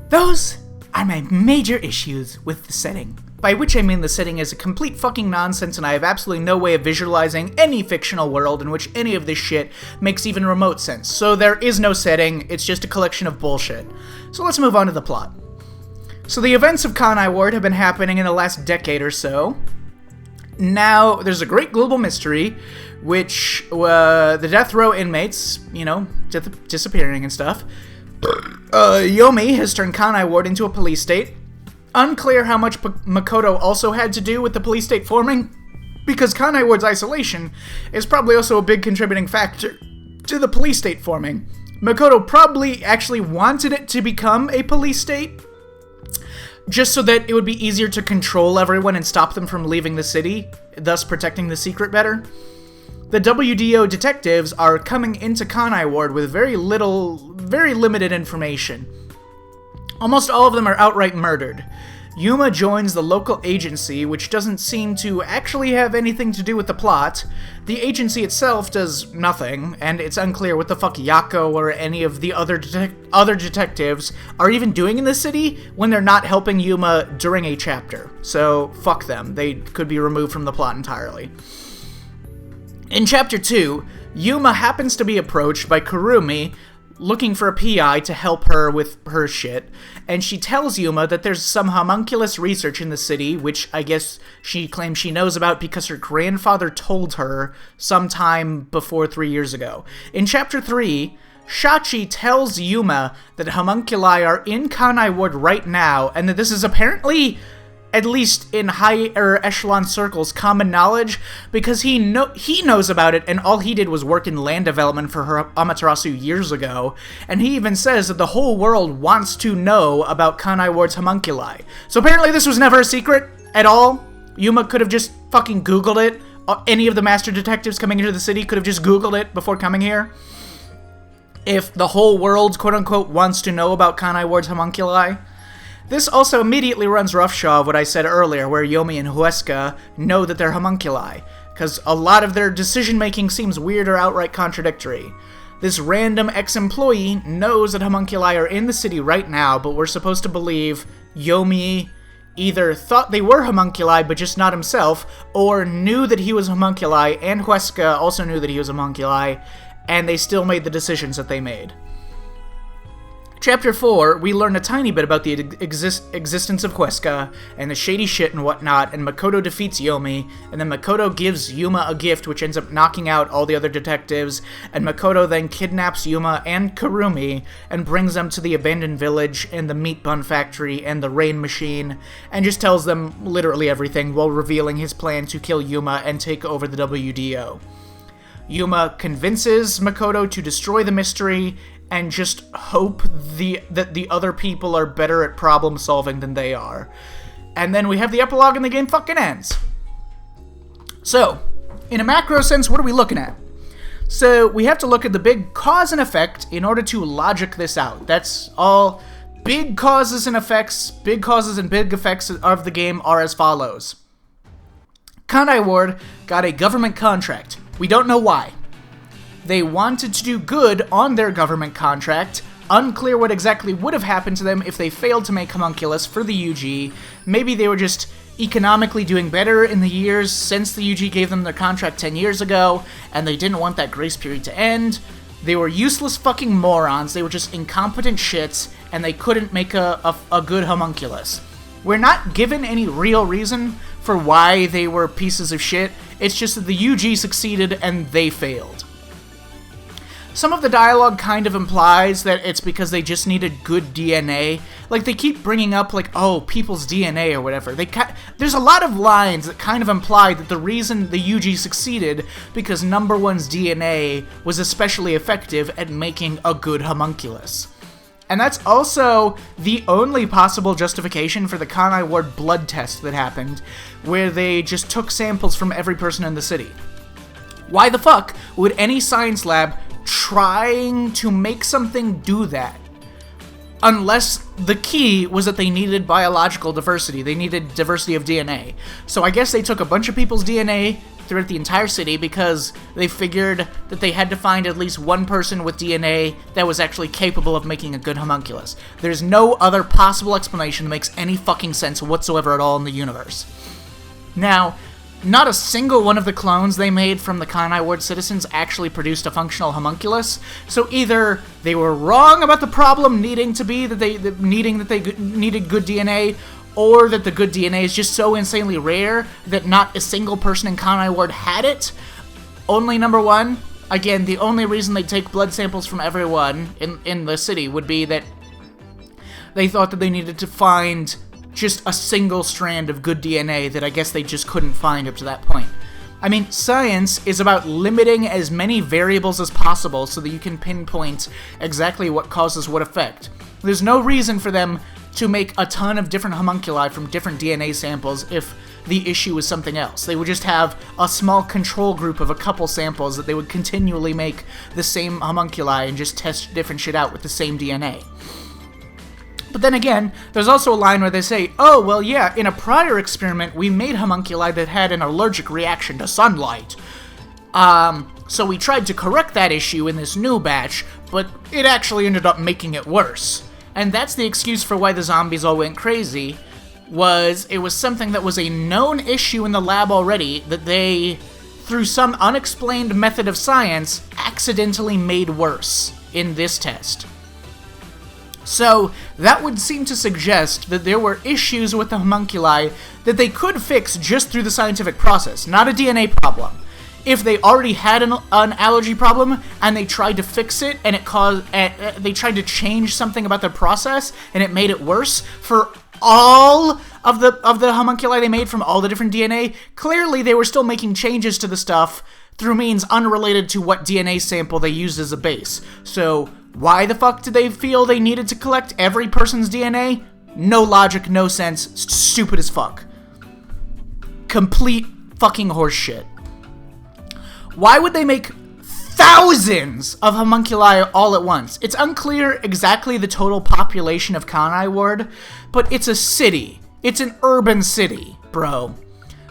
Those are my major issues with the setting. By which I mean the setting is a complete fucking nonsense, and I have absolutely no way of visualizing any fictional world in which any of this shit makes even remote sense. So there is no setting, it's just a collection of bullshit. So let's move on to the plot. So the events of Kanai Ward have been happening in the last decade or so. Now, there's a great global mystery, which the death row inmates, disappearing and stuff. Yomi has turned Kanai Ward into a police state. Unclear how much Makoto also had to do with the police state forming, because Kanai Ward's isolation is probably also a big contributing factor to the police state forming. Makoto probably actually wanted it to become a police state, just so that it would be easier to control everyone and stop them from leaving the city, thus protecting the secret better. The WDO detectives are coming into Kanai Ward with very limited information. Almost all of them are outright murdered. Yuma joins the local agency, which doesn't seem to actually have anything to do with the plot. The agency itself does nothing, and it's unclear what the fuck Yako or any of the other detectives are even doing in the city when they're not helping Yuma during a chapter. So, fuck them. They could be removed from the plot entirely. In Chapter 2, Yuma happens to be approached by Kurumi, looking for a PI to help her with her shit, and she tells Yuma that there's some homunculus research in the city, which I guess she claims she knows about because her grandfather told her sometime before 3 years ago. In Chapter 3, Shachi tells Yuma that homunculi are in Kanai Ward right now, and that this is apparently, at least in higher echelon circles, common knowledge, because he knows about it, and all he did was work in land development for her Amaterasu years ago, and he even says that the whole world wants to know about Kanai Ward's homunculi. So apparently this was never a secret at all. Yuma could have just fucking Googled it. Any of the master detectives coming into the city could have just Googled it before coming here. If the whole world, quote-unquote, wants to know about Kanai Ward's homunculi. This also immediately runs roughshod of what I said earlier, where Yomi and Huesca know that they're homunculi, because a lot of their decision-making seems weird or outright contradictory. This random ex-employee knows that homunculi are in the city right now, but we're supposed to believe Yomi either thought they were homunculi, but just not himself, or knew that he was homunculi, and Huesca also knew that he was homunculi, and they still made the decisions that they made. Chapter 4, we learn a tiny bit about the existence of Huesca, and the shady shit and whatnot, and Makoto defeats Yomi, and then Makoto gives Yuma a gift which ends up knocking out all the other detectives, and Makoto then kidnaps Yuma and Kurumi, and brings them to the abandoned village, and the meat bun factory, and the rain machine, and just tells them literally everything while revealing his plan to kill Yuma and take over the WDO. Yuma convinces Makoto to destroy the mystery, and just hope that the other people are better at problem solving than they are. And then we have the epilogue and the game fucking ends. So, in a macro sense, what are we looking at? So, we have to look at the big cause and effect in order to logic this out. That's all. Big causes and effects, big causes and big effects of the game are as follows. Kanai Ward got a government contract. We don't know why. They wanted to do good on their government contract. Unclear what exactly would have happened to them if they failed to make homunculus for the UG. Maybe they were just economically doing better in the years since the UG gave them their contract 10 years ago, and they didn't want that grace period to end. They were useless fucking morons. They were just incompetent shits, and they couldn't make a good homunculus. We're not given any real reason for why they were pieces of shit. It's just that the UG succeeded and they failed. Some of the dialogue kind of implies that it's because they just needed good DNA. Like, they keep bringing up, like, oh, people's DNA or whatever. There's a lot of lines that kind of imply that the reason the UG succeeded because Number One's DNA was especially effective at making a good homunculus. And that's also the only possible justification for the Kanai Ward blood test that happened, where they just took samples from every person in the city. Why the fuck would any science lab trying to make something do that? Unless the key was that they needed biological diversity. They needed diversity of DNA. So I guess they took a bunch of people's DNA throughout the entire city because they figured that they had to find at least one person with DNA that was actually capable of making a good homunculus. There's no other possible explanation that makes any fucking sense whatsoever at all in the universe. Now, not a single one of the clones they made from the Kanai Ward citizens actually produced a functional homunculus, so either they were wrong about the problem needing to be that they needed good DNA, or that the good DNA is just so insanely rare that not a single person in Kanai Ward had it. Only Number One. Again, the only reason they take blood samples from everyone in the city would be that they thought that they needed to find just a single strand of good DNA that I guess they just couldn't find up to that point. I mean, science is about limiting as many variables as possible so that you can pinpoint exactly what causes what effect. There's no reason for them to make a ton of different homunculi from different DNA samples if the issue is something else. They would just have a small control group of a couple samples that they would continually make the same homunculi and just test different shit out with the same DNA. But then again, there's also a line where they say, oh, well, yeah, in a prior experiment, we made homunculi that had an allergic reaction to sunlight. So we tried to correct that issue in this new batch, but it actually ended up making it worse. And that's the excuse for why the zombies all went crazy, it was something that was a known issue in the lab already that they, through some unexplained method of science, accidentally made worse in this test. So, that would seem to suggest that there were issues with the homunculi that they could fix just through the scientific process, not a DNA problem. If they already had an allergy problem and they tried to fix it and they tried to change something about their process and it made it worse for all of the homunculi they made from all the different DNA, clearly they were still making changes to the stuff through means unrelated to what DNA sample they used as a base. So, why the fuck did they feel they needed to collect every person's DNA? No logic, no sense, stupid as fuck. Complete fucking horseshit. Why would they make thousands of homunculi all at once? It's unclear exactly the total population of Kanai Ward, but it's a city. It's an urban city, bro.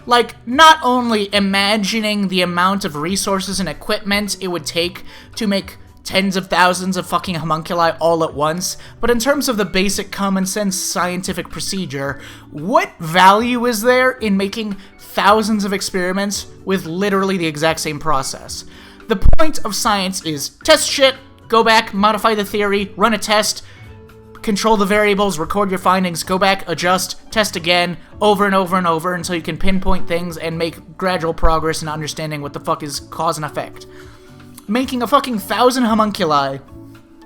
Like, not only imagining the amount of resources and equipment it would take to make tens of thousands of fucking homunculi all at once, but in terms of the basic common sense scientific procedure, what value is there in making thousands of experiments with literally the exact same process? The point of science is test shit, go back, modify the theory, run a test, control the variables, record your findings, go back, adjust, test again, over and over and over until you can pinpoint things and make gradual progress in understanding what the fuck is cause and effect. Making a fucking 1,000 homunculi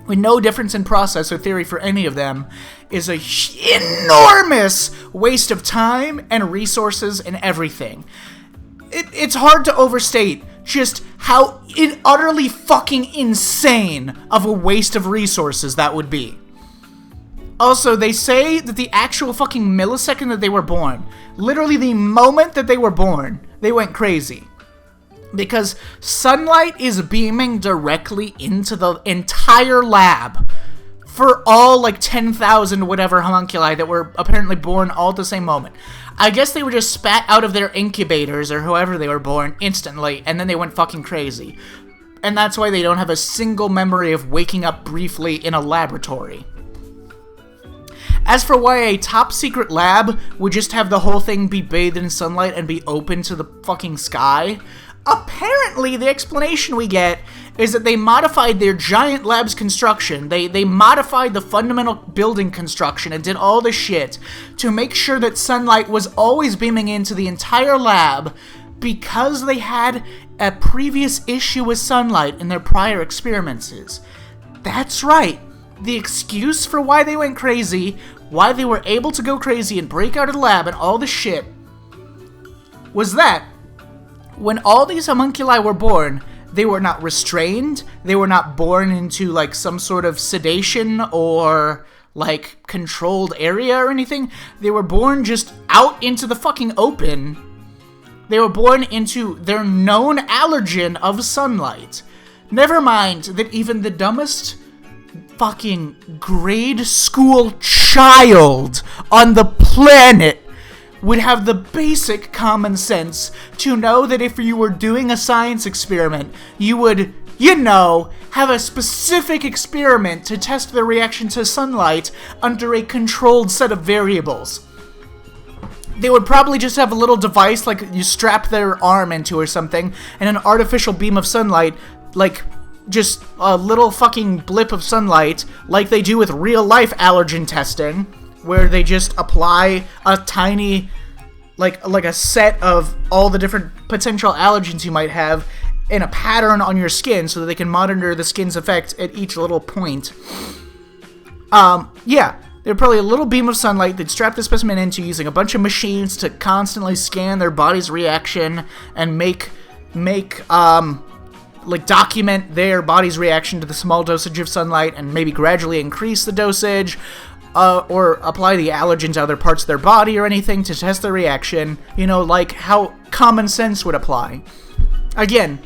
with no difference in process or theory for any of them is a enormous waste of time and resources and everything. It's hard to overstate just how utterly fucking insane of a waste of resources that would be. Also, they say that the actual fucking millisecond that they were born, literally the moment that they were born, they went crazy. Because sunlight is beaming directly into the entire lab for all, like, 10,000 whatever homunculi that were apparently born all at the same moment. I guess they were just spat out of their incubators, or however they were born, instantly, and then they went fucking crazy. And that's why they don't have a single memory of waking up briefly in a laboratory. As for why a top-secret lab would just have the whole thing be bathed in sunlight and be open to the fucking sky, apparently the explanation we get is that they modified their giant lab's construction. They modified the fundamental building construction and did all the shit to make sure that sunlight was always beaming into the entire lab because they had a previous issue with sunlight in their prior experiments. That's right. The excuse for why they went crazy, why they were able to go crazy and break out of the lab and all the shit, was that when all these homunculi were born, they were not restrained, they were not born into, like, some sort of sedation or, like, controlled area or anything. They were born just out into the fucking open. They were born into their known allergen of sunlight. Never mind that even the dumbest fucking grade school child on the planet would have the basic common sense to know that if you were doing a science experiment, you would, have a specific experiment to test their reaction to sunlight under a controlled set of variables. They would probably just have a little device, like you strap their arm into or something, and an artificial beam of sunlight, like just a little fucking blip of sunlight, like they do with real-life allergen testing, where they just apply a tiny, like a set of all the different potential allergens you might have in a pattern on your skin so that they can monitor the skin's effect at each little point. They're probably a little beam of sunlight they'd strap the specimen into using a bunch of machines to constantly scan their body's reaction and document their body's reaction to the small dosage of sunlight and maybe gradually increase the dosage, or apply the allergen to other parts of their body or anything to test their reaction, like how common sense would apply. Again,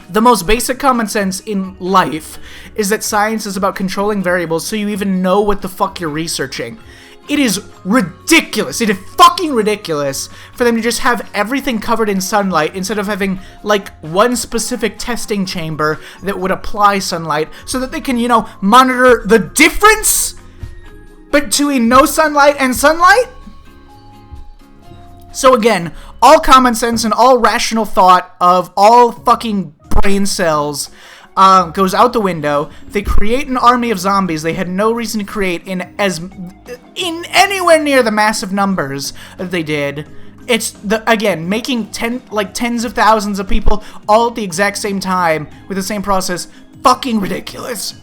the most basic common sense in life is that science is about controlling variables so you even know what the fuck you're researching. It is ridiculous. It is fucking ridiculous for them to just have everything covered in sunlight instead of having, like, one specific testing chamber that would apply sunlight so that they can, monitor the difference between no sunlight and sunlight? So again, all common sense and all rational thought of all fucking brain cells goes out the window. They create an army of zombies they had no reason to create in anywhere near the massive numbers that they did. It's making tens of thousands of people all at the exact same time with the same process. Fucking ridiculous.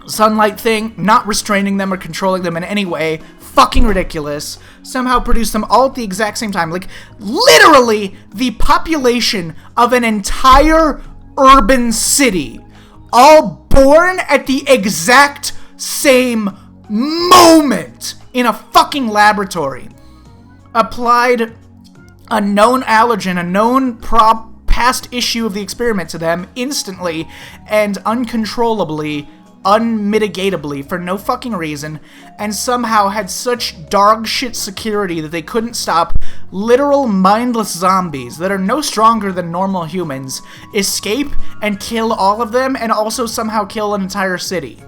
Sunlight thing, not restraining them or controlling them in any way. Fucking ridiculous. Somehow produce them all at the exact same time. Like, literally, the population of an entire urban city, all born at the exact same moment in a fucking laboratory, applied a known allergen, a known past issue of the experiment to them instantly and uncontrollably, unmitigatably, for no fucking reason, and somehow had such dog shit security that they couldn't stop literal mindless zombies that are no stronger than normal humans escape and kill all of them and also somehow kill an entire city.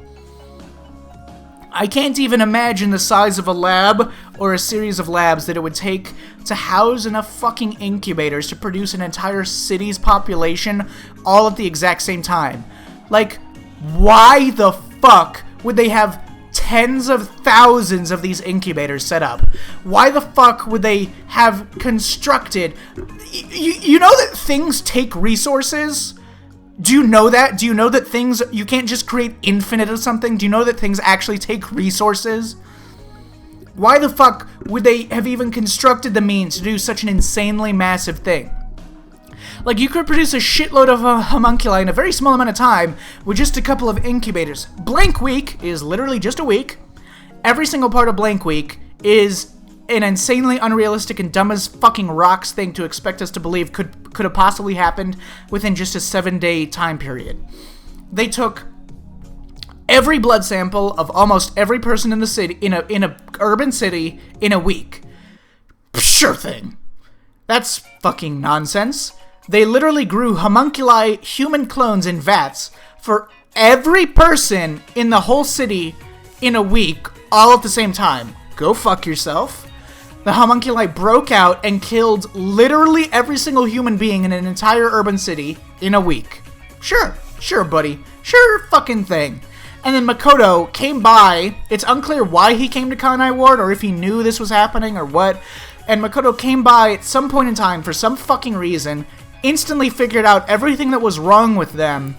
I can't even imagine the size of a lab or a series of labs that it would take to house enough fucking incubators to produce an entire city's population all at the exact same time. Like, why the fuck would they have tens of thousands of these incubators set up? Why the fuck would they have constructed... You know that things take resources? Do you know that? Do you know that things... You can't just create infinite of something? Do you know that things actually take resources? Why the fuck would they have even constructed the means to do such an insanely massive thing? Like, you could produce a shitload of homunculi in a very small amount of time with just a couple of incubators. Blank Week is literally just a week. Every single part of Blank Week is an insanely unrealistic and dumb as fucking rocks thing to expect us to believe could have possibly happened within just a 7-day time period. They took every blood sample of almost every person in the city, in a urban city, in a week. Sure thing. That's fucking nonsense. They literally grew homunculi human clones in vats for every person in the whole city in a week, all at the same time. Go fuck yourself. the homunculi broke out and killed literally every single human being in an entire urban city in a week. Sure, buddy. Sure fucking thing. And then Makoto came by. It's unclear why he came to Kanai Ward or if he knew this was happening or what. And Makoto came by at some point in time for some fucking reason, instantly figured out everything that was wrong with them,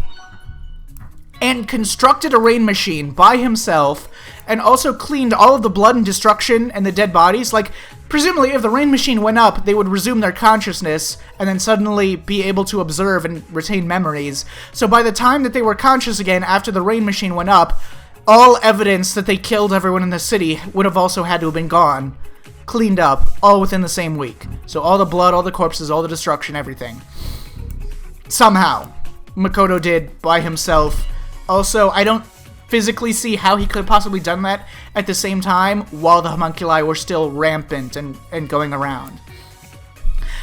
and constructed a rain machine by himself, and also cleaned all of the blood and destruction and the dead bodies. Like, presumably if the rain machine went up, they would resume their consciousness and then suddenly be able to observe and retain memories. So by the time that they were conscious again after the rain machine went up, all evidence that they killed everyone in the city would have also had to have been gone, cleaned up, all within the same week. So all the blood, all the corpses, all the destruction, everything. Somehow, Makoto did by himself. Also, I don't physically see how he could have possibly done that at the same time while the homunculi were still rampant and going around.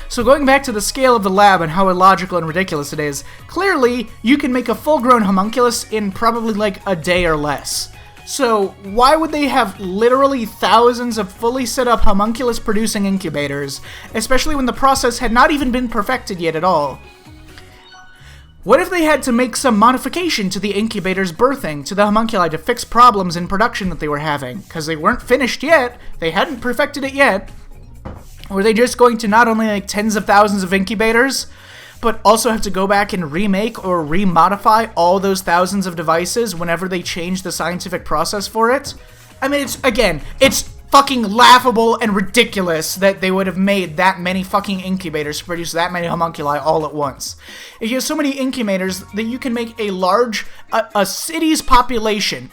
So going back to the scale of the lab and how illogical and ridiculous it is, clearly you can make a full-grown homunculus in probably like a day or less. So why would they have literally thousands of fully set up homunculus producing incubators, especially when the process had not even been perfected yet at all? What if they had to make some modification to the incubator's birthing to the homunculi to fix problems in production that they were having? Because they weren't finished yet, they hadn't perfected it yet. Were they just going to not only make tens of thousands of incubators, but also have to go back and remake or remodify all those thousands of devices whenever they change the scientific process for it? I mean, it's fucking laughable and ridiculous that they would have made that many fucking incubators to produce that many homunculi all at once. If you have so many incubators that you can make a city's population,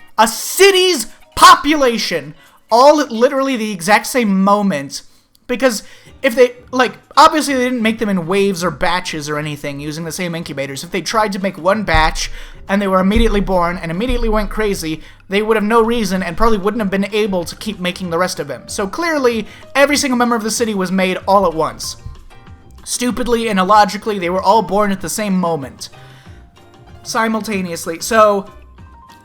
all at literally the exact same moment. Because if they, obviously they didn't make them in waves or batches or anything using the same incubators. If they tried to make one batch and they were immediately born and immediately went crazy, they would have no reason and probably wouldn't have been able to keep making the rest of them. So clearly, every single member of the city was made all at once. Stupidly and illogically, they were all born at the same moment. Simultaneously. So,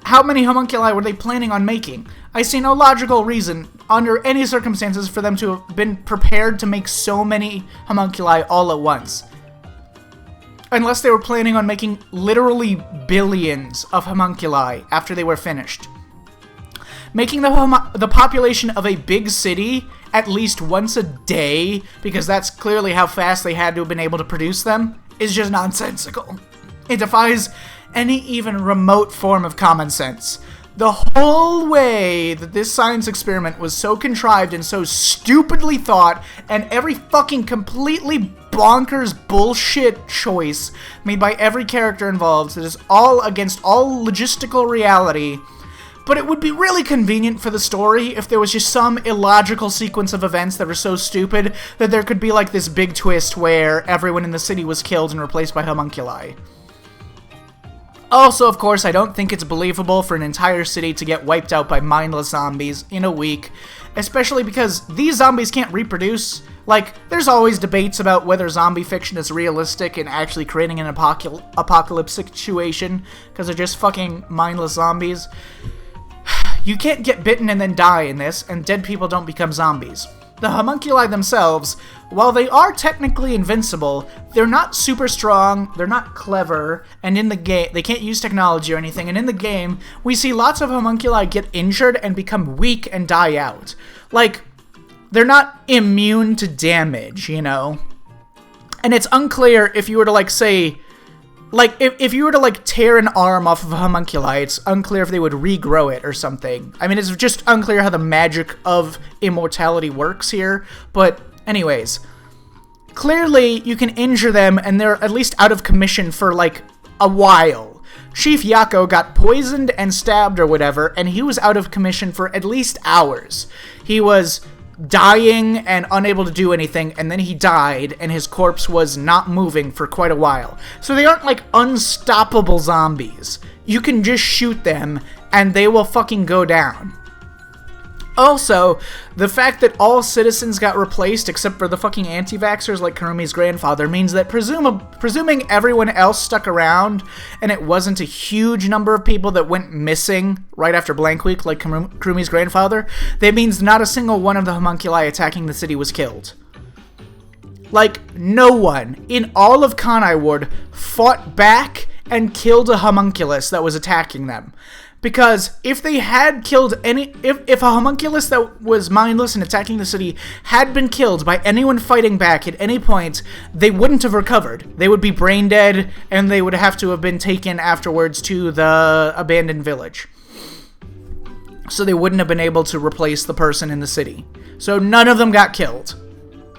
how many homunculi were they planning on making? I see no logical reason, under any circumstances, for them to have been prepared to make so many homunculi all at once. Unless they were planning on making literally billions of homunculi after they were finished. Making the population of a big city at least once a day, because that's clearly how fast they had to have been able to produce them, is just nonsensical. It defies any even remote form of common sense. The whole way that this science experiment was so contrived and so stupidly thought, and every fucking completely bonkers bullshit choice made by every character involved that is all against all logistical reality. But it would be really convenient for the story if there was just some illogical sequence of events that were so stupid that there could be like this big twist where everyone in the city was killed and replaced by homunculi. Also, of course, I don't think it's believable for an entire city to get wiped out by mindless zombies in a week, especially because these zombies can't reproduce. Like, there's always debates about whether zombie fiction is realistic and actually creating an apocalypse situation, because they're just fucking mindless zombies. You can't get bitten and then die in this, and dead people don't become zombies. The homunculi themselves, while they are technically invincible, they're not super strong, they're not clever, and in the game, they can't use technology or anything, and in the game, we see lots of homunculi get injured and become weak and die out. Like, they're not immune to damage, you know? And it's unclear if you were to, like, say, like, if you were to, like, tear an arm off of a homunculi, it's unclear if they would regrow it or something. I mean, it's just unclear how the magic of immortality works here, but anyways. Clearly, you can injure them, and they're at least out of commission for, like, a while. Chief Yako got poisoned and stabbed or whatever, and he was out of commission for at least hours. He was dying and unable to do anything, and then he died, and his corpse was not moving for quite a while. So they aren't like unstoppable zombies. You can just shoot them, and they will fucking go down. Also, the fact that all citizens got replaced except for the fucking anti-vaxxers like Karumi's grandfather means that presuming everyone else stuck around and it wasn't a huge number of people that went missing right after Blank Week like Karumi's grandfather, that means not a single one of the homunculi attacking the city was killed. Like, no one in all of Kanai Ward fought back and killed a homunculus that was attacking them. Because if they had killed if a homunculus that was mindless and attacking the city had been killed by anyone fighting back at any point, they wouldn't have recovered. They would be brain dead, and they would have to have been taken afterwards to the abandoned village. So they wouldn't have been able to replace the person in the city. So none of them got killed.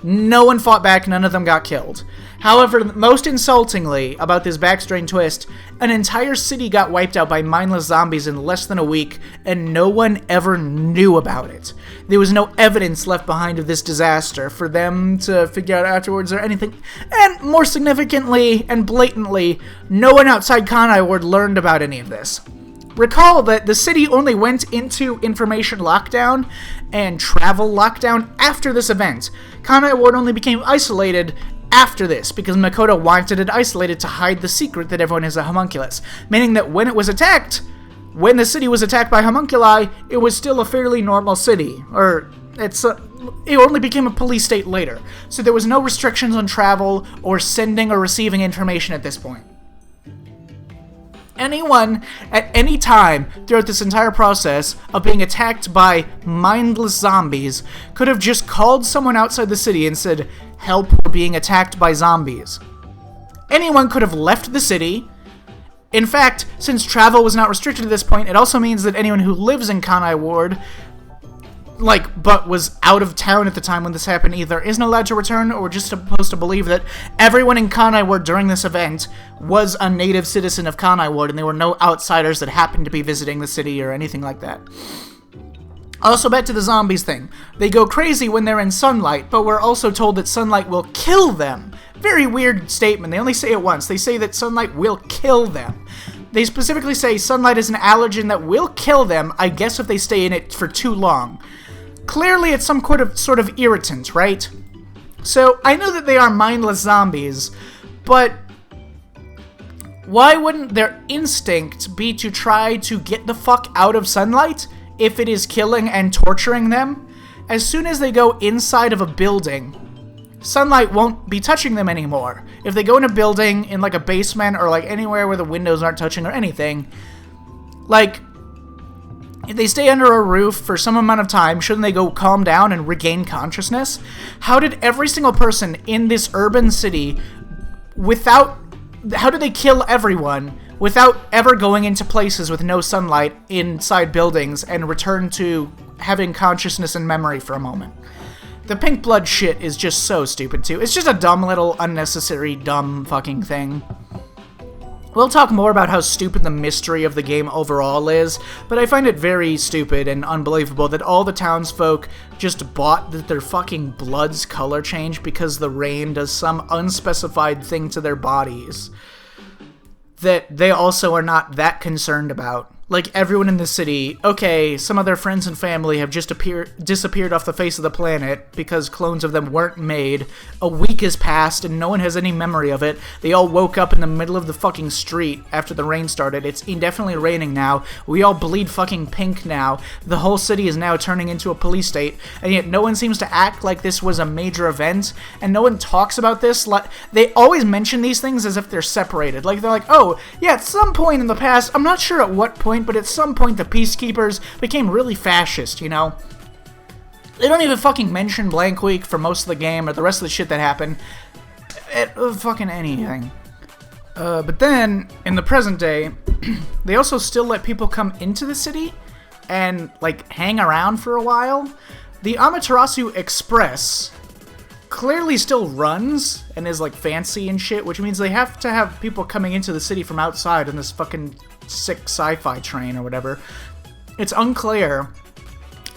No one fought back, none of them got killed. However, most insultingly about this backstory twist, an entire city got wiped out by mindless zombies in less than a week, and no one ever knew about it. There was no evidence left behind of this disaster for them to figure out afterwards or anything. And more significantly and blatantly, no one outside Kanai Ward learned about any of this. Recall that the city only went into information lockdown and travel lockdown after this event. Kanai Ward only became isolated after this, because Makoto wanted it isolated to hide the secret that everyone is a homunculus. Meaning that when it was attacked, when the city was attacked by homunculi, it was still a fairly normal city. It only became a police state later. So there was no restrictions on travel or sending or receiving information at this point. Anyone, at any time throughout this entire process of being attacked by mindless zombies, could have just called someone outside the city and said, "Help, we're being attacked by zombies." Anyone could have left the city. In fact, since travel was not restricted at this point, it also means that anyone who lives in Kanai Ward, but was out of town at the time when this happened, either isn't allowed to return or just supposed to believe that everyone in Kanai Ward during this event was a native citizen of Kanai Ward and there were no outsiders that happened to be visiting the city or anything like that. Also, back to the zombies thing. They go crazy when they're in sunlight, but we're also told that sunlight will kill them. Very weird statement. They only say it once. They say that sunlight will kill them. They specifically say sunlight is an allergen that will kill them, I guess if they stay in it for too long. Clearly, it's some sort of irritant, right? So, I know that they are mindless zombies, but why wouldn't their instinct be to try to get the fuck out of sunlight if it is killing and torturing them? As soon as they go inside of a building, sunlight won't be touching them anymore. If they go in a building, in a basement, or anywhere where the windows aren't touching or anything, if they stay under a roof for some amount of time, shouldn't they go calm down and regain consciousness? How did every single person in this urban city, how did they kill everyone without ever going into places with no sunlight inside buildings and return to having consciousness and memory for a moment? The pink blood shit is just so stupid too. It's just a dumb little unnecessary dumb fucking thing. We'll talk more about how stupid the mystery of the game overall is, but I find it very stupid and unbelievable that all the townsfolk just bought that their fucking blood's color changed because the rain does some unspecified thing to their bodies that they also are not that concerned about. Everyone in the city, okay, some of their friends and family have just disappeared off the face of the planet because clones of them weren't made. A week has passed and no one has any memory of it. They all woke up in the middle of the fucking street after the rain started. It's indefinitely raining now. We all bleed fucking pink now. The whole city is now turning into a police state, and yet no one seems to act like this was a major event, and no one talks about this. They always mention these things as if they're separated. They're like, oh, yeah, at some point in the past, I'm not sure at what point, but at some point the Peacekeepers became really fascist, you know? They don't even fucking mention Blank Week for most of the game or the rest of the shit that happened. Fucking anything. But then, in the present day, they also still let people come into the city and, hang around for a while. The Amaterasu Express clearly still runs and is, fancy and shit, which means they have to have people coming into the city from outside on this fucking sick sci-fi train or whatever. It's unclear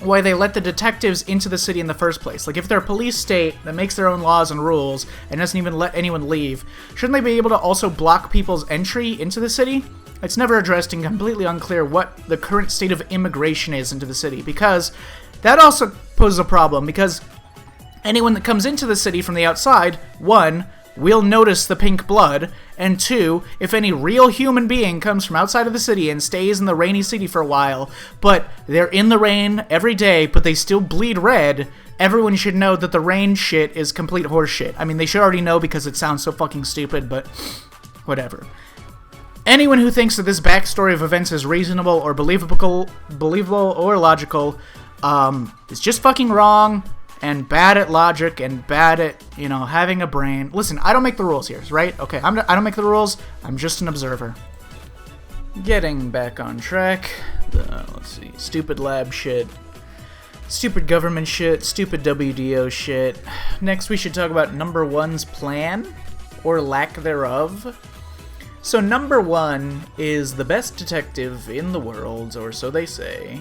why they let the detectives into the city in the first place. If they're a police state that makes their own laws and rules and doesn't even let anyone leave, shouldn't they be able to also block people's entry into the city? It's never addressed and completely unclear what the current state of immigration is into the city, because That also poses a problem, because anyone that comes into the city from the outside, 1, will notice the pink blood, and 2, if any real human being comes from outside of the city and stays in the rainy city for a while, but they're in the rain every day, but they still bleed red, everyone should know that the rain shit is complete horseshit. I mean, they should already know because it sounds so fucking stupid, but whatever. Anyone who thinks that this backstory of events is reasonable or believable or logical is just fucking wrong and bad at logic and bad at, having a brain. Listen, I don't make the rules here, right? Okay, I don't make the rules. I'm just an observer. Getting back on track. Let's see. Stupid lab shit. Stupid government shit. Stupid WDO shit. Next, we should talk about number 1's plan, or lack thereof. So number 1 is the best detective in the world, or so they say.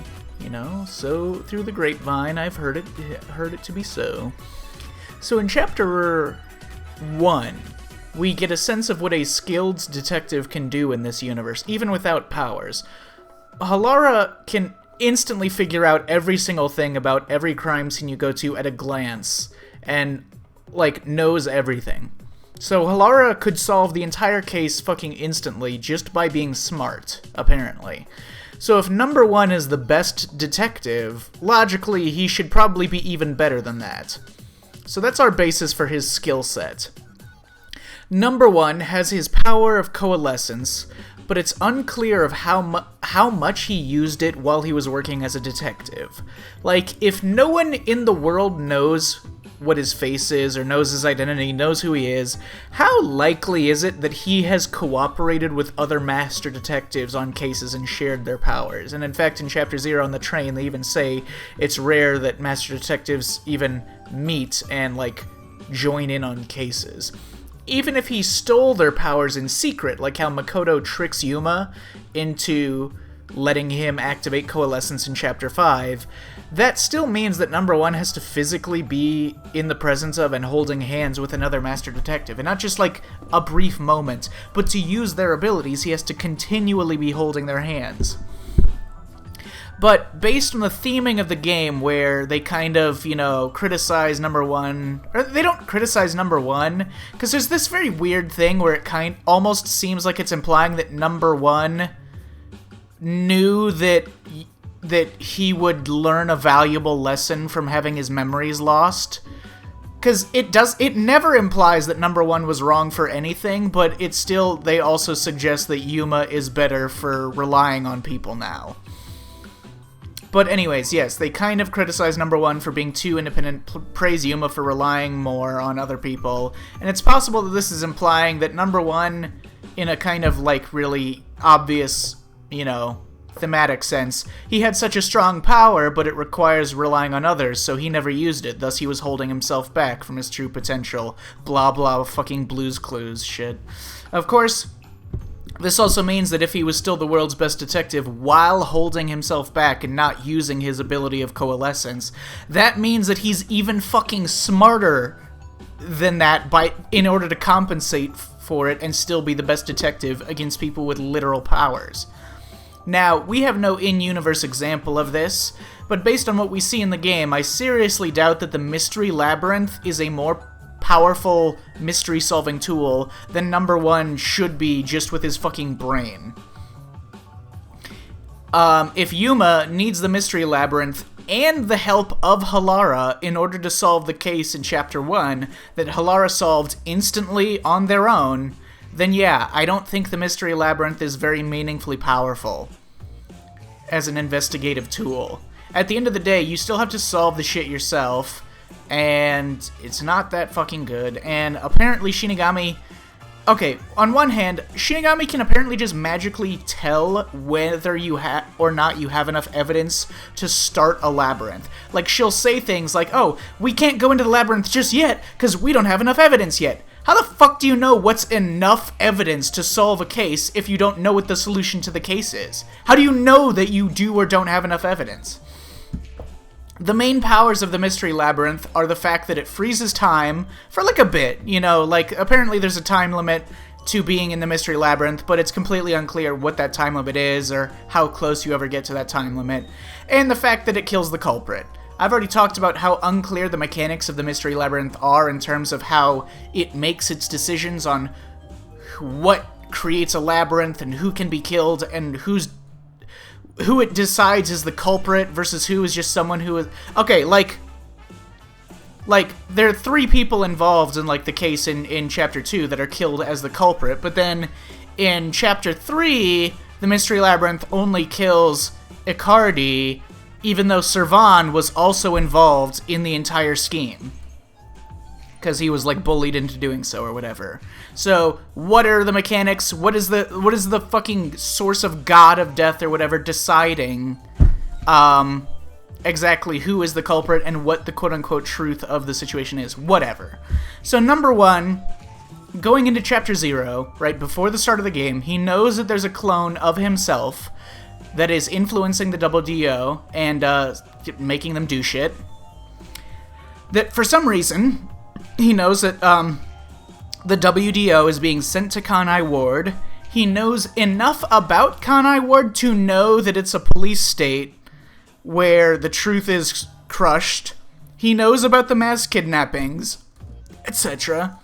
So through the grapevine, I've heard it to be so. So in chapter 1, we get a sense of what a skilled detective can do in this universe, even without powers. Halara can instantly figure out every single thing about every crime scene you go to at a glance, and, knows everything. So Halara could solve the entire case fucking instantly just by being smart, apparently. So if number 1 is the best detective, logically he should probably be even better than that. So that's our basis for his skill set. Number 1 has his power of coalescence, but it's unclear of how much he used it while he was working as a detective. If no one in the world knows what his face is, or knows his identity, knows who he is, how likely is it that he has cooperated with other master detectives on cases and shared their powers? And in fact, in Chapter 0 on the train, they even say it's rare that master detectives even meet and, join in on cases. Even if he stole their powers in secret, like how Makoto tricks Yuma into letting him activate coalescence in Chapter 5, that still means that number 1 has to physically be in the presence of and holding hands with another master detective, and not just a brief moment, but to use their abilities, he has to continually be holding their hands. But based on the theming of the game, where they kind of, criticize number 1, or they don't criticize number 1, because there's this very weird thing where it almost seems like it's implying that number 1 knew that he would learn a valuable lesson from having his memories lost. Because it never implies that number 1 was wrong for anything, but they also suggest that Yuma is better for relying on people now. But anyways, yes, they kind of criticize number 1 for being too independent, praise Yuma for relying more on other people, and it's possible that this is implying that number 1, in a kind of really obvious, thematic sense, he had such a strong power, but it requires relying on others, so he never used it, thus he was holding himself back from his true potential. Blah blah fucking Blue's Clues shit. Of course, this also means that if he was still the world's best detective while holding himself back and not using his ability of coalescence, that means that he's even fucking smarter than that in order to compensate for it and still be the best detective against people with literal powers. Now, we have no in-universe example of this, but based on what we see in the game, I seriously doubt that the Mystery Labyrinth is a more powerful mystery-solving tool than number 1 should be just with his fucking brain. If Yuma needs the Mystery Labyrinth and the help of Halara in order to solve the case in Chapter 1 that Halara solved instantly on their own, then yeah, I don't think the Mystery Labyrinth is very meaningfully powerful as an investigative tool. At the end of the day, you still have to solve the shit yourself, and it's not that fucking good. And apparently Shinigami... Okay, on one hand, Shinigami can apparently just magically tell whether you have or not you have enough evidence to start a labyrinth. She'll say things like, oh, we can't go into the labyrinth just yet, because we don't have enough evidence yet. How the fuck do you know what's enough evidence to solve a case if you don't know what the solution to the case is? How do you know that you do or don't have enough evidence? The main powers of the Mystery Labyrinth are the fact that it freezes time for a bit, apparently there's a time limit to being in the Mystery Labyrinth, but it's completely unclear what that time limit is or how close you ever get to that time limit, and the fact that it kills the culprit. I've already talked about how unclear the mechanics of the Mystery Labyrinth are in terms of how it makes its decisions on what creates a labyrinth and who can be killed and who it decides is the culprit versus who is just someone who is... Okay, like, there are 3 people involved in, like, the case in Chapter 2 that are killed as the culprit, but then in Chapter 3, the Mystery Labyrinth only kills Icardi, even though Servan was also involved in the entire scheme. Because he was, like, bullied into doing so or whatever. So, what are the mechanics? What is the fucking source of God of death or whatever deciding exactly who is the culprit and what the quote-unquote truth of the situation is? Whatever. So, number 1, going into Chapter 0, right before the start of the game, he knows that there's a clone of himself that is influencing the Double DO and making them do shit. That, for some reason... He knows that the WDO is being sent to Kanai Ward. He knows enough about Kanai Ward to know that it's a police state where the truth is crushed. He knows about the mass kidnappings, etc.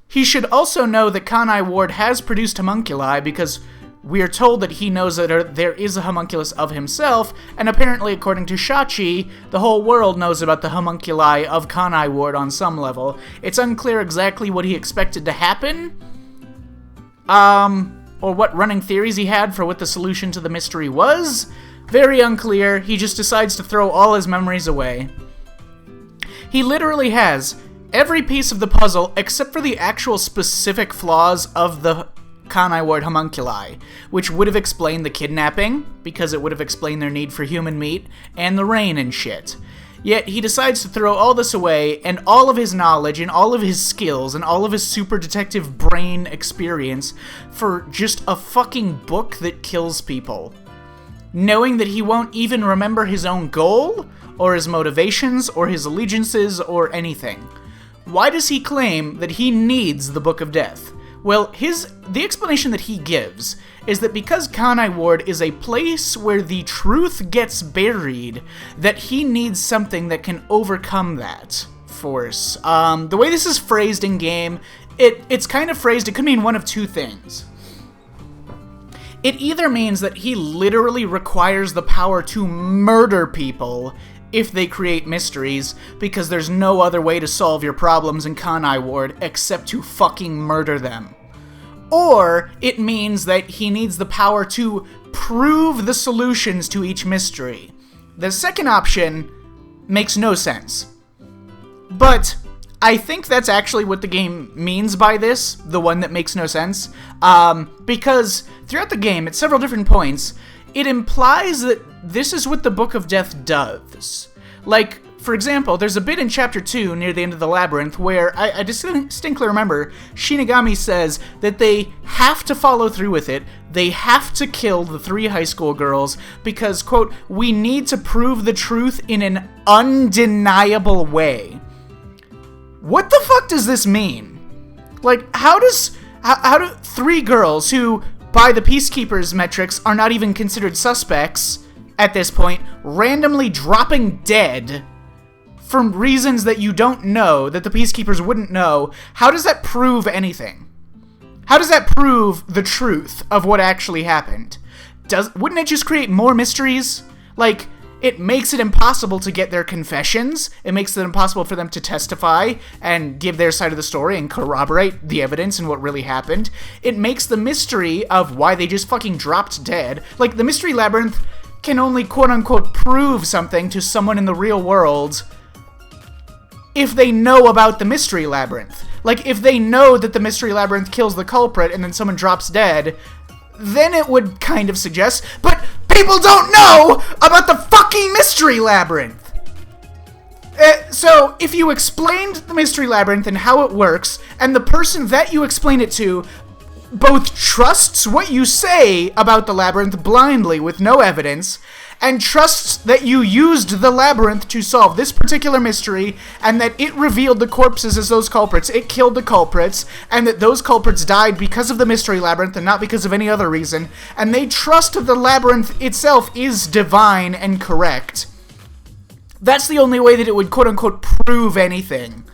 He should also know that Kanai Ward has produced homunculi because we are told that he knows that there is a homunculus of himself, and apparently, according to Shachi, the whole world knows about the homunculi of Kanai Ward on some level. It's unclear exactly what he expected to happen, or what running theories he had for what the solution to the mystery was. Very unclear. He just decides to throw all his memories away. He literally has every piece of the puzzle except for the actual specific flaws of the Kanai Ward homunculi, which would have explained the kidnapping, because it would have explained their need for human meat, and the rain and shit. Yet he decides to throw all this away, and all of his knowledge, and all of his skills, and all of his super detective brain experience for just a fucking book that kills people. Knowing that he won't even remember his own goal, or his motivations, or his allegiances, or anything. Why does he claim that he needs the Book of Death? Well, the explanation that he gives is that because Kanai Ward is a place where the truth gets buried, that he needs something that can overcome that force. The way this is phrased in-game, it's kind of phrased, it could mean one of 2 things. It either means that he literally requires the power to murder people if they create mysteries, because there's no other way to solve your problems in Kanai Ward except to fucking murder them. Or it means that he needs the power to prove the solutions to each mystery. The second option makes no sense. But I think that's actually what the game means by this, the one that makes no sense, because throughout the game, at several different points, it implies that this is what the Book of Death does. Like, for example, there's a bit in Chapter 2 near the end of the labyrinth where I distinctly remember Shinigami says that they have to follow through with it. They have to kill the 3 high school girls because, quote, we need to prove the truth in an undeniable way. What the fuck does this mean? Like, how do 3 girls who, by the Peacekeepers metrics, are not even considered suspects at this point, randomly dropping dead for reasons that you don't know, that the Peacekeepers wouldn't know, how does that prove anything? How does that prove the truth of what actually happened? Wouldn't it just create more mysteries? Like, it makes it impossible to get their confessions, it makes it impossible for them to testify and give their side of the story and corroborate the evidence and what really happened. It makes the mystery of why they just fucking dropped dead, like, the Mystery Labyrinth can only quote-unquote prove something to someone in the real world if they know about the Mystery Labyrinth. Like, if they know that the Mystery Labyrinth kills the culprit and then someone drops dead, then it would kind of suggest, but people don't know about the fucking Mystery Labyrinth! So, if you explained the Mystery Labyrinth and how it works, and the person that you explain it to both trusts what you say about the labyrinth blindly with no evidence, and trusts that you used the labyrinth to solve this particular mystery, and that it revealed the corpses as those culprits, it killed the culprits, and that those culprits died because of the Mystery Labyrinth and not because of any other reason, and they trust that the labyrinth itself is divine and correct, That's the only way that it would quote-unquote prove anything.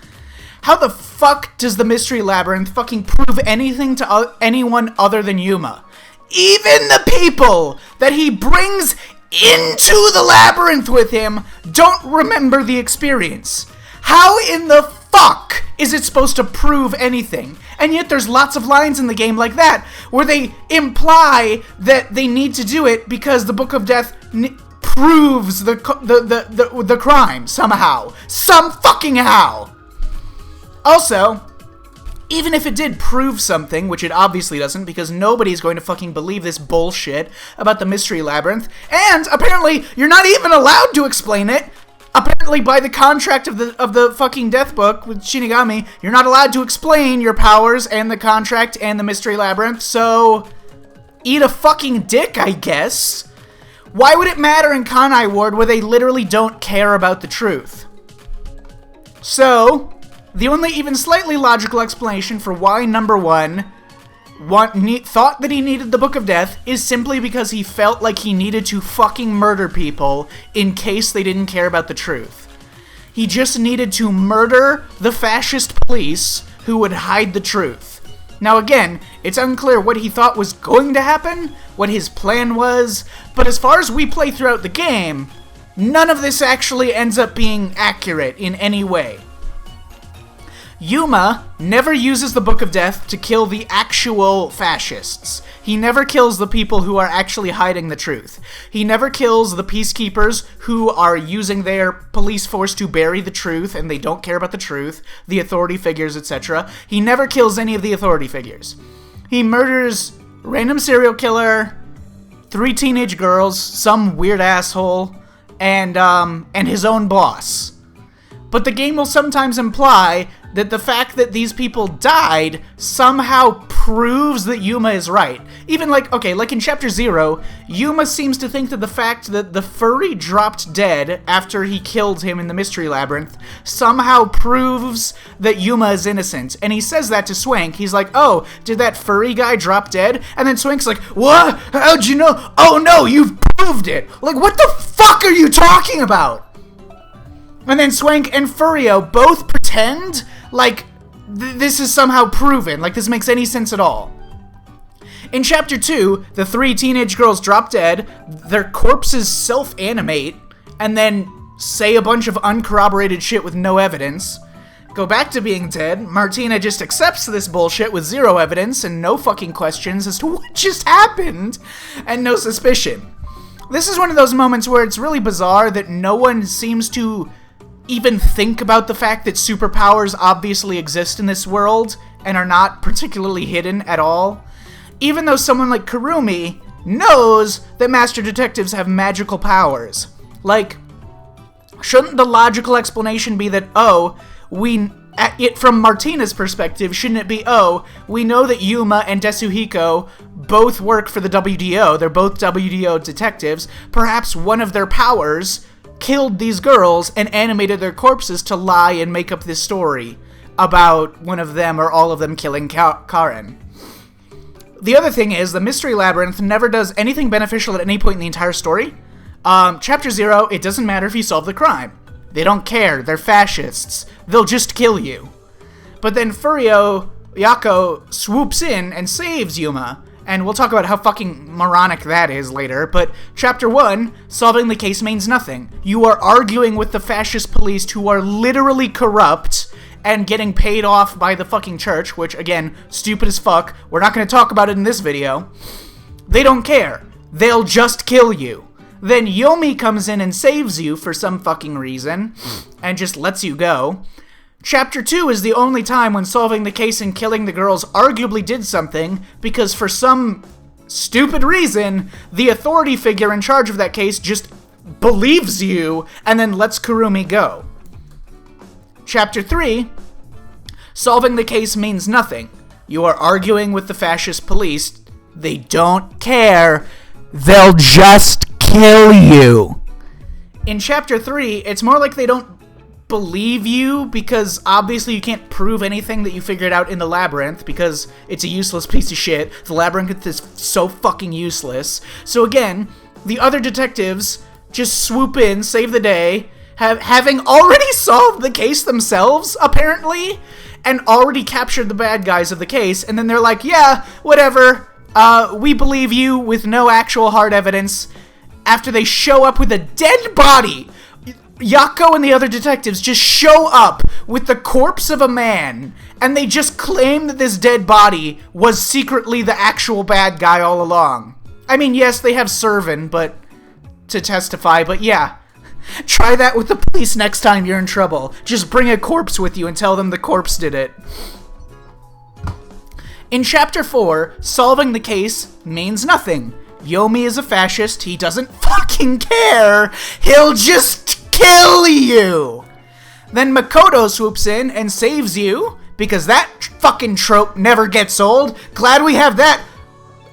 How the fuck does the Mystery Labyrinth fucking prove anything to anyone other than Yuma? Even the people that he brings into the labyrinth with him don't remember the experience. How in the fuck is it supposed to prove anything? And yet there's lots of lines in the game like that, where they imply that they need to do it because the Book of Death proves the crime somehow. Some fucking how. Also, even if it did prove something, which it obviously doesn't, because nobody's going to fucking believe this bullshit about the Mystery Labyrinth, and apparently you're not even allowed to explain it. Apparently, by the contract of the fucking Death Book with Shinigami, you're not allowed to explain your powers and the contract and the Mystery Labyrinth, so eat a fucking dick, I guess. Why would it matter in Kanai Ward where they literally don't care about the truth? So, the only even slightly logical explanation for why number one thought that he needed the Book of Death is simply because he felt like he needed to fucking murder people in case they didn't care about the truth. He just needed to murder the fascist police who would hide the truth. Now again, it's unclear what he thought was going to happen, what his plan was, but as far as we play throughout the game, none of this actually ends up being accurate in any way. Yuma never uses the Book of Death to kill the actual fascists. He never kills the people who are actually hiding the truth. He never kills the peacekeepers who are using their police force to bury the truth and they don't care about the truth, the authority figures, etc. He never kills any of the authority figures. He murders random serial killer, 3 teenage girls, some weird asshole, and his own boss. But the game will sometimes imply that the fact that these people died somehow proves that Yuma is right. Even like in Chapter 0, Yuma seems to think that the fact that the furry dropped dead after he killed him in the Mystery Labyrinth somehow proves that Yuma is innocent. And he says that to Swank. He's like, oh, did that furry guy drop dead? And then Swank's like, what? How'd you know? Oh no, you've proved it! Like, what the fuck are you talking about? And then Swank and Furio both pretend like this is somehow proven, like this makes any sense at all. In Chapter 2, the 3 teenage girls drop dead, their corpses self-animate, and then say a bunch of uncorroborated shit with no evidence, go back to being dead. Martina just accepts this bullshit with 0 evidence and no fucking questions as to what just happened, and no suspicion. This is one of those moments where it's really bizarre that no one seems to even think about the fact that superpowers obviously exist in this world and are not particularly hidden at all. Even though someone like Kurumi knows that master detectives have magical powers. Like, shouldn't the logical explanation be that, from Martina's perspective, shouldn't it be, we know that Yuma and Tetsuhiko both work for the WDO, they're both WDO detectives, perhaps one of their powers killed these girls and animated their corpses to lie and make up this story about one of them or all of them killing Karen. The other thing is, the Mystery Labyrinth never does anything beneficial at any point in the entire story. Chapter 0, it doesn't matter if you solve the crime. They don't care, they're fascists. They'll just kill you. But then Furio Yako swoops in and saves Yuma, and we'll talk about how fucking moronic that is later, but Chapter 1, solving the case means nothing. You are arguing with the fascist police who are literally corrupt and getting paid off by the fucking church, which, again, stupid as fuck. We're not going to talk about it in this video. They don't care. They'll just kill you. Then Yomi comes in and saves you for some fucking reason, and just lets you go. Chapter 2 is the only time when solving the case and killing the girls arguably did something, because for some stupid reason, the authority figure in charge of that case just believes you and then lets Kurumi go. Chapter 3, solving the case means nothing. You are arguing with the fascist police. They don't care. They'll just kill you. In Chapter 3, it's more like they don't believe you, because obviously you can't prove anything that you figured out in the labyrinth, because it's a useless piece of shit. The labyrinth is so fucking useless. So again, the other detectives just swoop in, save the day, having already solved the case themselves, apparently, and already captured the bad guys of the case, and then they're like, yeah, whatever, we believe you with no actual hard evidence, after they show up with a dead body. Yako and the other detectives just show up with the corpse of a man, and they just claim that this dead body was secretly the actual bad guy all along. I mean, yes, they have Servin, to testify, but yeah. Try that with the police next time you're in trouble. Just bring a corpse with you and tell them the corpse did it. In Chapter 4, solving the case means nothing. Yomi is a fascist, he doesn't fucking care, he'll just kill you! Then Makoto swoops in and saves you, because that fucking trope never gets old. Glad we have that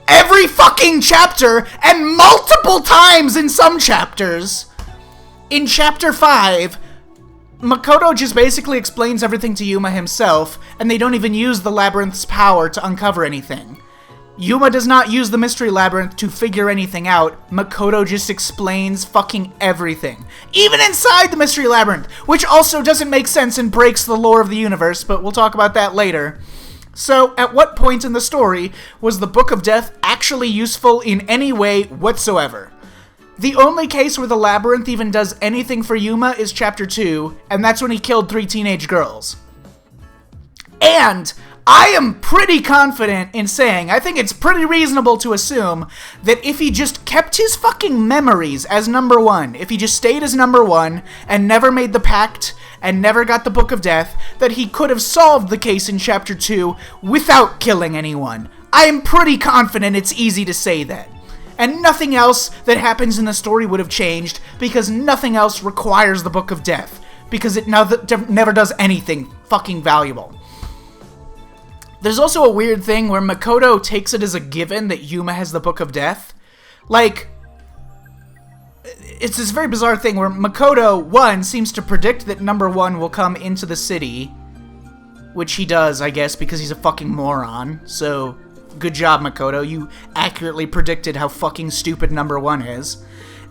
every fucking chapter, and multiple times in some chapters. In Chapter 5, Makoto just basically explains everything to Yuma himself, and they don't even use the labyrinth's power to uncover anything. Yuma does not use the Mystery Labyrinth to figure anything out. Makoto just explains fucking everything. Even inside the Mystery Labyrinth, which also doesn't make sense and breaks the lore of the universe, but we'll talk about that later. So, at what point in the story was the Book of Death actually useful in any way whatsoever? The only case where the Labyrinth even does anything for Yuma is Chapter 2, and that's when he killed 3 teenage girls. And I am pretty confident in saying, I think it's pretty reasonable to assume that if he just kept his fucking memories as number 1, if he just stayed as number 1 and never made the pact and never got the Book of Death, that he could have solved the case in Chapter 2 without killing anyone. I am pretty confident it's easy to say that. And nothing else that happens in the story would have changed, because nothing else requires the Book of Death, because it never does anything fucking valuable. There's also a weird thing where Makoto takes it as a given that Yuma has the Book of Death. Like, it's this very bizarre thing where Makoto, 1, seems to predict that number 1 will come into the city, which he does, I guess, because he's a fucking moron, so good job, Makoto, you accurately predicted how fucking stupid number 1 is.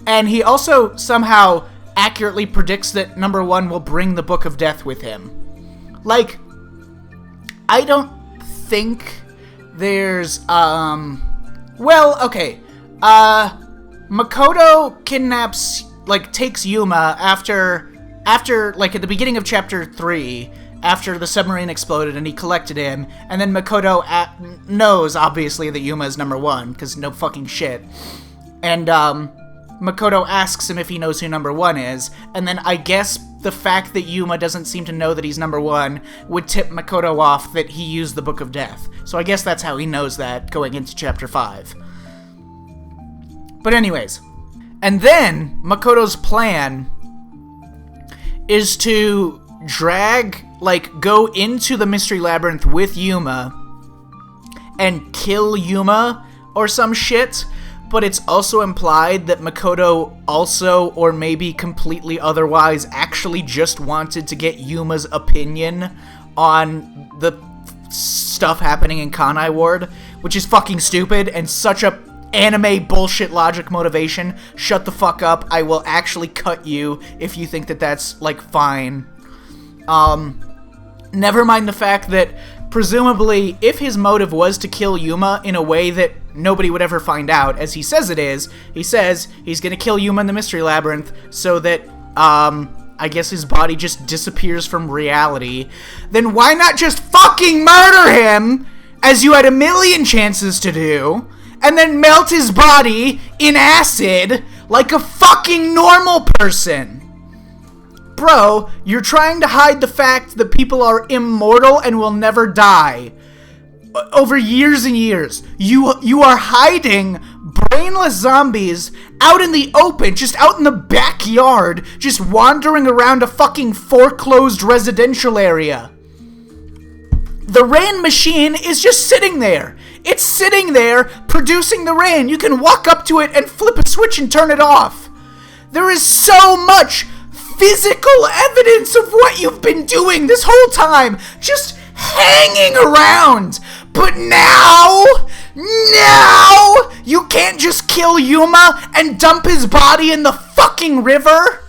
And he also somehow accurately predicts that number 1 will bring the Book of Death with him. Like, I don't think there's, well, okay, Makoto kidnaps, like, takes Yuma after, like, at the beginning of Chapter 3, after the submarine exploded and he collected him, and then Makoto knows, obviously, that Yuma is number 1, because no fucking shit, and, Makoto asks him if he knows who number 1 is, and then I guess the fact that Yuma doesn't seem to know that he's number 1 would tip Makoto off that he used the Book of Death. So I guess that's how he knows that going into Chapter 5. But anyways, and then Makoto's plan is to go into the Mystery Labyrinth with Yuma and kill Yuma or some shit. But it's also implied that Makoto also, or maybe completely otherwise, actually just wanted to get Yuma's opinion on the stuff happening in Kanai Ward, which is fucking stupid and such a anime bullshit logic motivation. Shut the fuck up. I will actually cut you if you think that that's, like, fine. Never mind the fact that presumably, if his motive was to kill Yuma in a way that nobody would ever find out, as he says it is, he says he's gonna kill Yuma in the Mystery Labyrinth so that, I guess his body just disappears from reality, then why not just fucking murder him, as you had a million chances to do, and then melt his body in acid like a fucking normal person? Bro, you're trying to hide the fact that people are immortal and will never die. Over years and years. You are hiding brainless zombies out in the open, just out in the backyard, just wandering around a fucking foreclosed residential area. The rain machine is just sitting there. It's sitting there, producing the rain. You can walk up to it and flip a switch and turn it off. There is so much physical evidence of what you've been doing this whole time, just hanging around. But now, you can't just kill Yuma and dump his body in the fucking river?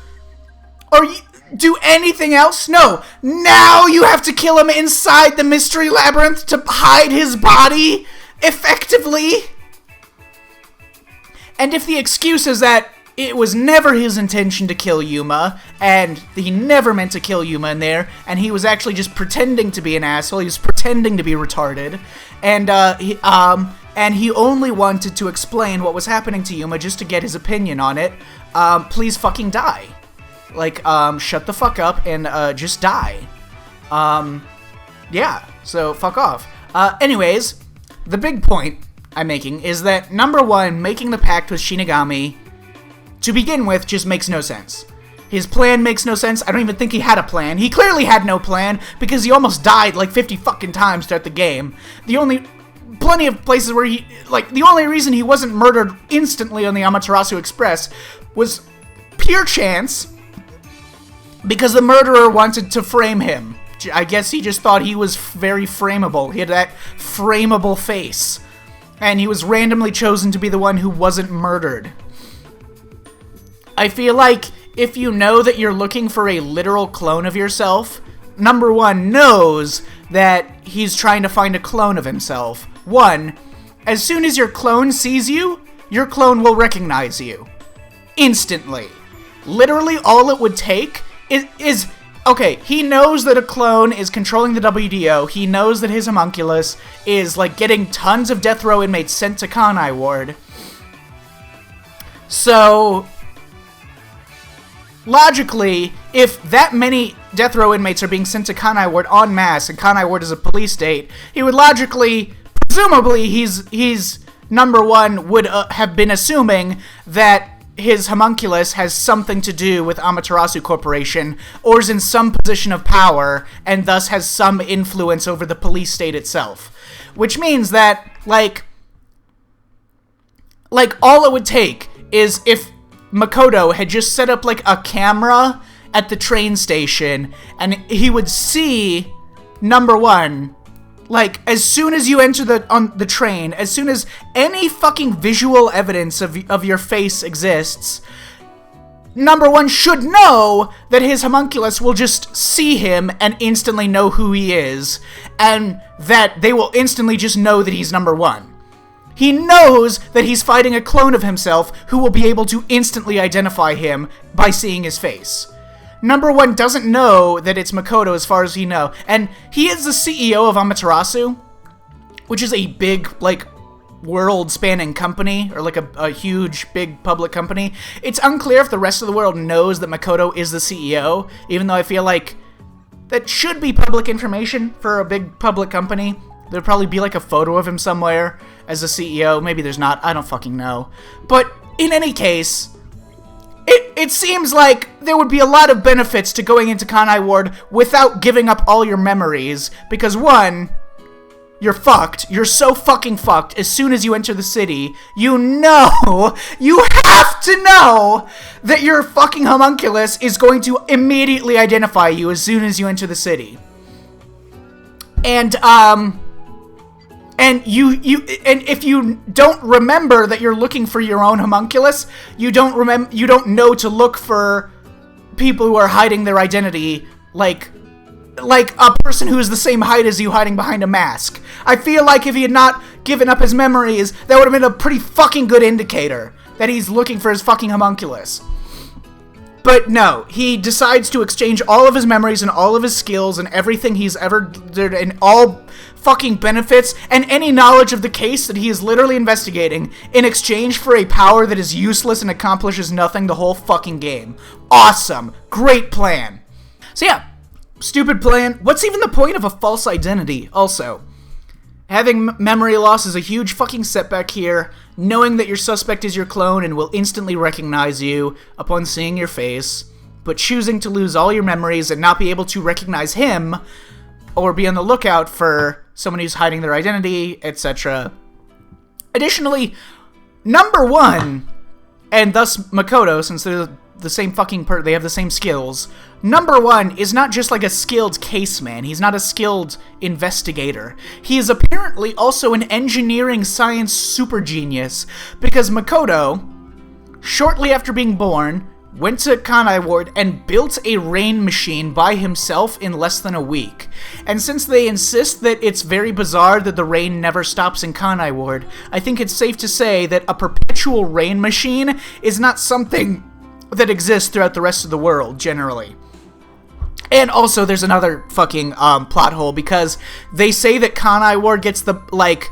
or do anything else. No, now you have to kill him inside the mystery labyrinth to hide his body effectively. And if the excuse is that it was never his intention to kill Yuma, and he never meant to kill Yuma in there, and he was actually just pretending to be an asshole, he was pretending to be retarded, and he only wanted to explain what was happening to Yuma just to get his opinion on it, please fucking die. Like, shut the fuck up and, just die. Yeah, so fuck off. Anyways, the big point I'm making is that, number one, making the pact with Shinigami, to begin with, just makes no sense. His plan makes no sense. I don't even think he had a plan. He clearly had no plan, because he almost died like 50 fucking times throughout the game. Plenty of places where the only reason he wasn't murdered instantly on the Amaterasu Express was pure chance, because the murderer wanted to frame him. I guess he just thought he was very frameable. He had that frameable face. And he was randomly chosen to be the one who wasn't murdered. I feel like if you know that you're looking for a literal clone of yourself, number one knows that he's trying to find a clone of himself. One, as soon as your clone sees you, your clone will recognize you. Instantly. Literally all it would take is okay, he knows that a clone is controlling the WDO. He knows that his homunculus is, like, getting tons of death row inmates sent to Kanai Ward. So, logically, if that many death row inmates are being sent to Kanai Ward en masse, and Kanai Ward is a police state, he would logically, presumably, he's number one, would have been assuming that his homunculus has something to do with Amaterasu Corporation, or is in some position of power, and thus has some influence over the police state itself. Which means that, like, all it would take is if Makoto had just set up, like, a camera at the train station, and he would see, number one, like, as soon as you enter the train, as soon as any fucking visual evidence of your face exists, number one should know that his homunculus will just see him and instantly know who he is, and that they will instantly just know that he's number one. He knows that he's fighting a clone of himself who will be able to instantly identify him by seeing his face. Number one doesn't know that it's Makoto as far as he knows. And he is the CEO of Amaterasu, which is a big, like, world-spanning company, or like a huge, big public company. It's unclear if the rest of the world knows that Makoto is the CEO, even though I feel like that should be public information for a big public company. There'd probably be, like, a photo of him somewhere as a CEO. Maybe there's not. I don't fucking know. But in any case, it seems like there would be a lot of benefits to going into Kanai Ward without giving up all your memories, because one, you're fucked. You're so fucking fucked as soon as you enter the city. You have to know that your fucking homunculus is going to immediately identify you as soon as you enter the city. And if you don't remember that you're looking for your own homunculus, you don't know to look for people who are hiding their identity, like a person who is the same height as you hiding behind a mask. I feel like if he had not given up his memories, that would have been a pretty fucking good indicator that he's looking for his fucking homunculus. But no, he decides to exchange all of his memories and all of his skills and everything he's ever did and all fucking benefits and any knowledge of the case that he is literally investigating in exchange for a power that is useless and accomplishes nothing the whole fucking game. Awesome. Great plan. So yeah, stupid plan. What's even the point of a false identity, also? Having memory loss is a huge fucking setback here. Knowing that your suspect is your clone and will instantly recognize you upon seeing your face, but choosing to lose all your memories and not be able to recognize him, or be on the lookout for someone who's hiding their identity, etc. Additionally, number one, and thus Makoto, since they're the same fucking they have the same skills, number one is not just like a skilled caseman. He's not a skilled investigator. He is apparently also an engineering science super genius, because Makoto, shortly after being born, went to Kanai Ward and built a rain machine by himself in less than a week. And since they insist that it's very bizarre that the rain never stops in Kanai Ward, I think it's safe to say that a perpetual rain machine is not something that exists throughout the rest of the world, generally. And also, there's another fucking plot hole, because they say that Kanai Ward gets the, like,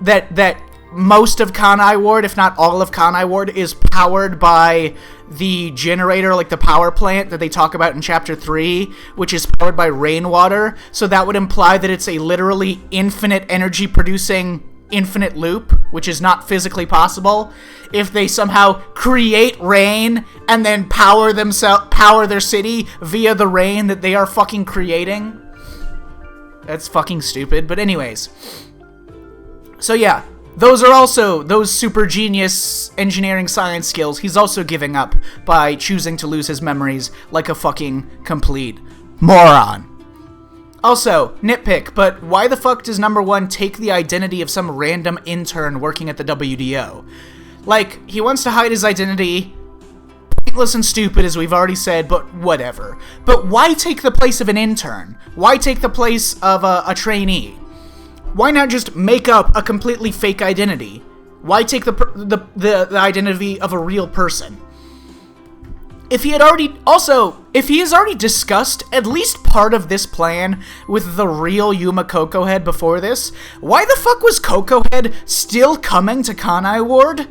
that most of Kanai Ward, if not all of Kanai Ward, is powered by the generator, like the power plant that they talk about in Chapter 3, which is powered by rainwater. So that would imply that it's a literally infinite energy producing infinite loop, which is not physically possible. If they somehow create rain and then power their city via the rain that they are fucking creating. That's fucking stupid. But anyways. So yeah, those super genius engineering science skills he's also giving up by choosing to lose his memories like a fucking complete moron. Also, nitpick, but why the fuck does number 1 take the identity of some random intern working at the WDO? Like, he wants to hide his identity. Pointless and stupid, as we've already said, but whatever. But why take the place of an intern? Why take the place of a trainee? Why not just make up a completely fake identity? Why take the identity of a real person? If he has already discussed at least part of this plan with the real Yuma Coco Head before this, why the fuck was Coco Head still coming to Kanai Ward?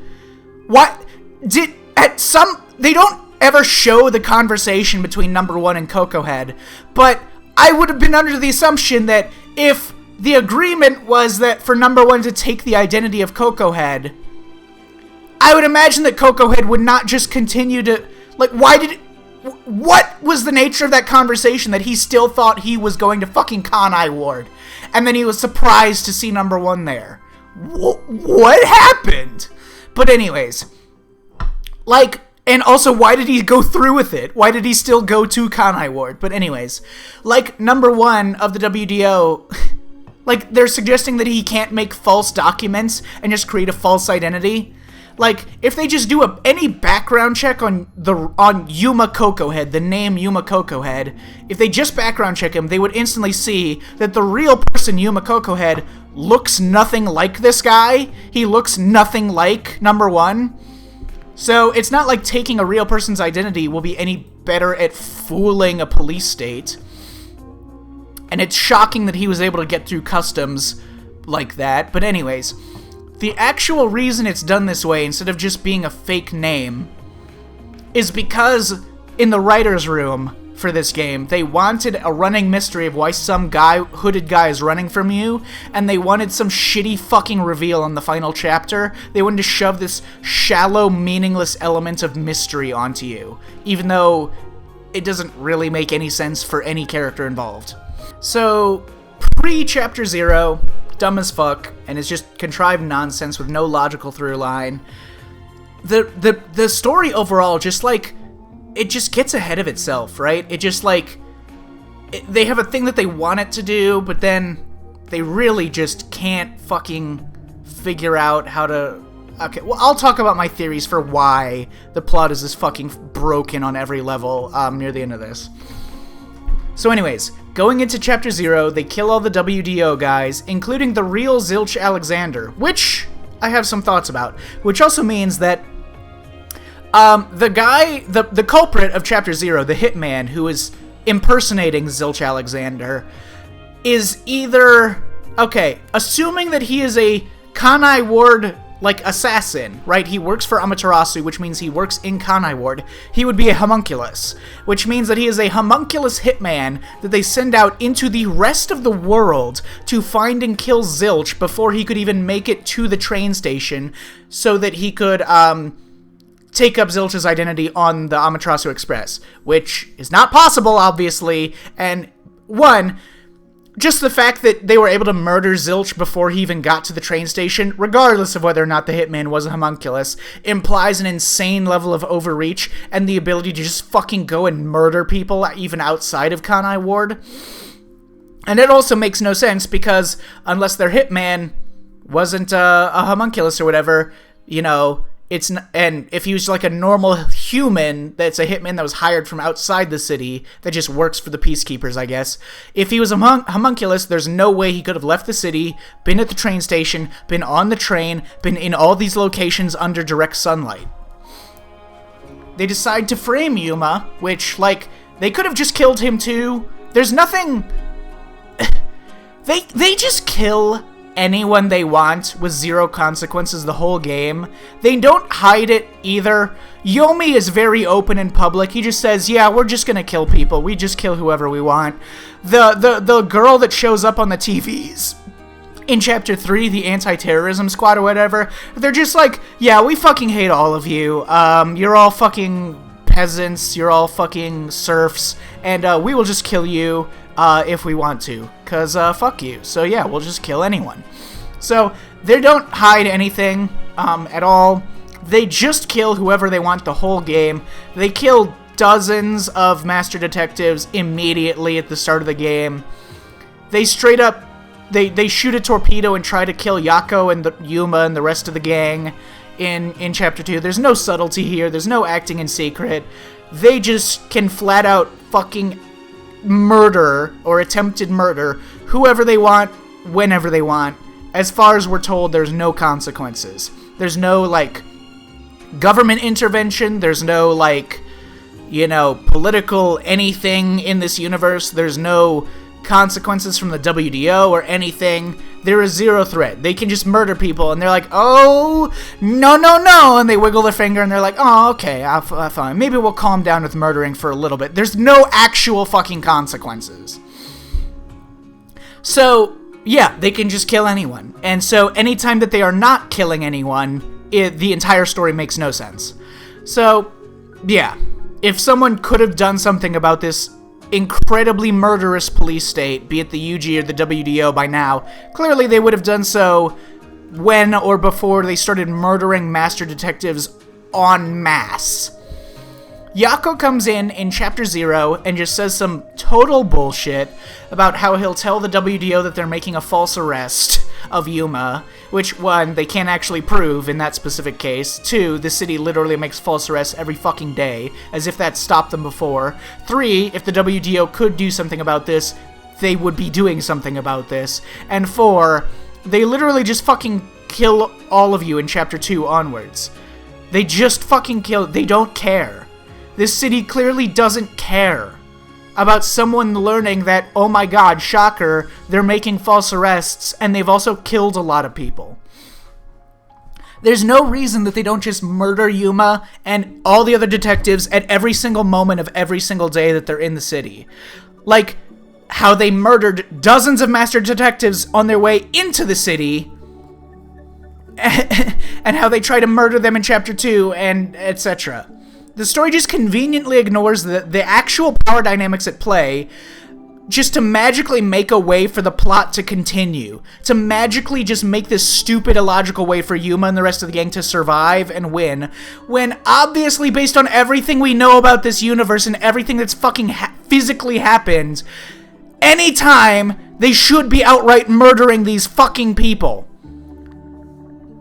They don't ever show the conversation between number 1 and Coco Head, but I would have been under the assumption that if the agreement was that for number 1 to take the identity of Coco Head, I would imagine that Coco Head would not just continue to... Like, what was the nature of that conversation that he still thought he was going to fucking Kanai Ward? And then he was surprised to see number 1 there. What happened? But anyways, like, and also, why did he go through with it? Why did he still go to Kanai Ward? But anyways, like, number 1 of the WDO, like, they're suggesting that he can't make false documents and just create a false identity. Like, if they just do any background check on Yuma Coco Head, the name Yuma Coco Head, if they just background check him, they would instantly see that the real person Yuma Coco Head looks nothing like this guy. He looks nothing like number 1. So it's not like taking a real person's identity will be any better at fooling a police state. And it's shocking that he was able to get through customs like that. But anyways, the actual reason it's done this way instead of just being a fake name is because in the writer's room for this game, they wanted a running mystery of why some hooded guy is running from you, and they wanted some shitty fucking reveal in the final chapter. They wanted to shove this shallow, meaningless element of mystery onto you, even though it doesn't really make any sense for any character involved. So, pre-Chapter 0, dumb as fuck, and it's just contrived nonsense with no logical through line. The story overall just, like, it just gets ahead of itself, right? It just, like, they have a thing that they want it to do, but then they really just can't fucking figure out how to... Okay, well, I'll talk about my theories for why the plot is this fucking broken on every level near the end of this. So anyways, going into Chapter 0, they kill all the WDO guys, including the real Zilch Alexander, which I have some thoughts about, which also means that the culprit of Chapter 0, the hitman who is impersonating Zilch Alexander, is either... Okay, assuming that he is a Kanai Ward, like, assassin, right? He works for Amaterasu, which means he works in Kanai Ward. He would be a homunculus, which means that he is a homunculus hitman that they send out into the rest of the world to find and kill Zilch before he could even make it to the train station so that he could, take up Zilch's identity on the Amaterasu Express, which is not possible, obviously, and just the fact that they were able to murder Zilch before he even got to the train station, regardless of whether or not the hitman was a homunculus, implies an insane level of overreach and the ability to just fucking go and murder people even outside of Kanai Ward. And it also makes no sense because unless their hitman wasn't a homunculus or whatever, you know, and if he was like a normal human that's a hitman that was hired from outside the city that just works for the peacekeepers, I guess. If he was a homunculus, there's no way he could have left the city, been at the train station, been on the train, been in all these locations under direct sunlight. They decide to frame Yuma, which, like, they could have just killed him too. There's nothing... They just kill anyone they want with zero consequences the whole game. They don't hide it either. Yomi is very open in public. He just says, yeah, we're just gonna kill people. We just kill whoever we want. The girl that shows up on the TVs in Chapter 3, the anti-terrorism squad or whatever, they're just like, yeah, we fucking hate all of you. You're all fucking peasants. You're all fucking serfs. And we will just kill you if we want to. Because fuck you. So yeah, we'll just kill anyone. So they don't hide anything at all. They just kill whoever they want the whole game. They kill dozens of master detectives immediately at the start of the game. They straight up, they shoot a torpedo and try to kill Yako and Yuma and the rest of the gang in Chapter 2. There's no subtlety here. There's no acting in secret. They just can flat out fucking murder or attempted murder whoever they want, whenever they want. As far as we're told, there's no consequences. There's no, like, government intervention. There's no, like, you know, political anything in this universe. There's no consequences from the WDO or anything. There is zero threat. They can just murder people, and they're like, oh, no, no, no, and they wiggle their finger, and they're like, oh, okay, fine. Maybe we'll calm down with murdering for a little bit. There's no actual fucking consequences. So, yeah, they can just kill anyone. And so, anytime that they are not killing anyone, the entire story makes no sense. So, yeah, if someone could have done something about this incredibly murderous police state, be it the UG or the WDO by now, clearly they would have done so when or before they started murdering master detectives en masse. Yako comes in Chapter 0 and just says some total bullshit about how he'll tell the WDO that they're making a false arrest of Yuma, which, 1, they can't actually prove in that specific case. 2, the city literally makes false arrests every fucking day, as if that stopped them before. 3, if the WDO could do something about this, they would be doing something about this. And 4, they literally just fucking kill all of you in Chapter 2 onwards. They just fucking kill. They don't care. This city clearly doesn't care about someone learning that, oh my god, shocker, they're making false arrests, and they've also killed a lot of people. There's no reason that they don't just murder Yuma and all the other detectives at every single moment of every single day that they're in the city. Like how they murdered dozens of master detectives on their way into the city, and how they try to murder them in Chapter 2, and etc. The story just conveniently ignores the actual power dynamics at play just to magically make a way for the plot to continue. To magically just make this stupid, illogical way for Yuma and the rest of the gang to survive and win, when obviously, based on everything we know about this universe and everything that's fucking physically happened, anytime they should be outright murdering these fucking people.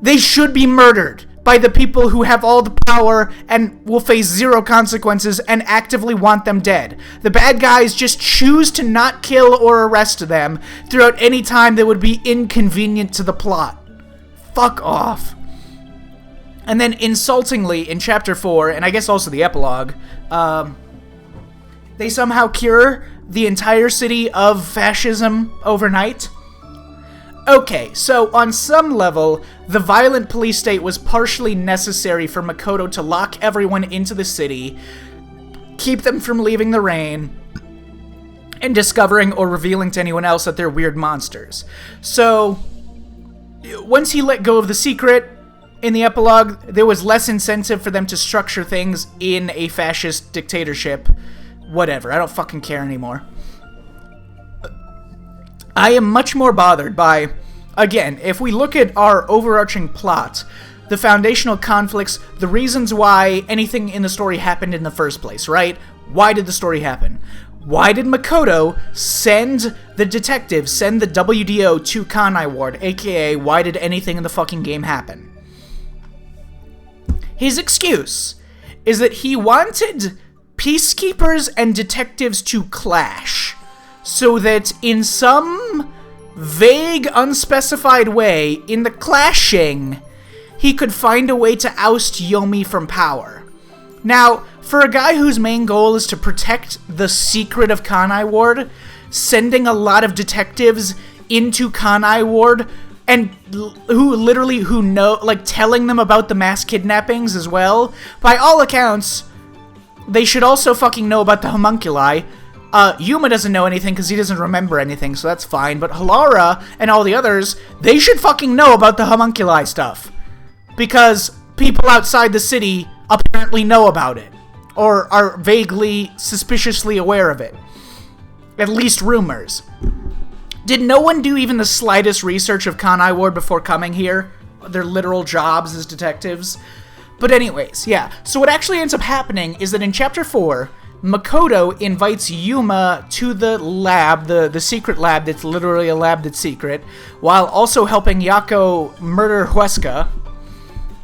They should be murdered by the people who have all the power and will face zero consequences and actively want them dead. The bad guys just choose to not kill or arrest them throughout any time that would be inconvenient to the plot. Fuck off. And then insultingly in Chapter 4, and I guess also the epilogue, they somehow cure the entire city of fascism overnight. Okay, so on some level, the violent police state was partially necessary for Makoto to lock everyone into the city, keep them from leaving the rain, and discovering or revealing to anyone else that they're weird monsters. So, once he let go of the secret in the epilogue, there was less incentive for them to structure things in a fascist dictatorship. Whatever, I don't fucking care anymore. I am much more bothered by, again, if we look at our overarching plot, the foundational conflicts, the reasons why anything in the story happened in the first place, right? Why did the story happen? Why did Makoto send the detectives, send the WDO to Kanai Ward, aka why did anything in the fucking game happen? His excuse is that he wanted peacekeepers and detectives to clash, so that in some vague, unspecified way, in the clashing, he could find a way to oust Yomi from power. Now, for a guy whose main goal is to protect the secret of Kanai Ward, sending a lot of detectives into Kanai Ward, and who know, like, telling them about the mass kidnappings as well, by all accounts, they should also fucking know about the homunculi. Yuma doesn't know anything because he doesn't remember anything, so that's fine, but Halara and all the others, they should fucking know about the homunculi stuff. Because people outside the city apparently know about it, or are vaguely, suspiciously aware of it. At least rumors. Did no one do even the slightest research of Kanai Ward before coming here? Their literal jobs as detectives? But anyways, yeah. So what actually ends up happening is that in Chapter 4, Makoto invites Yuma to the lab, the secret lab that's literally a lab that's secret, while also helping Yako murder Huesca.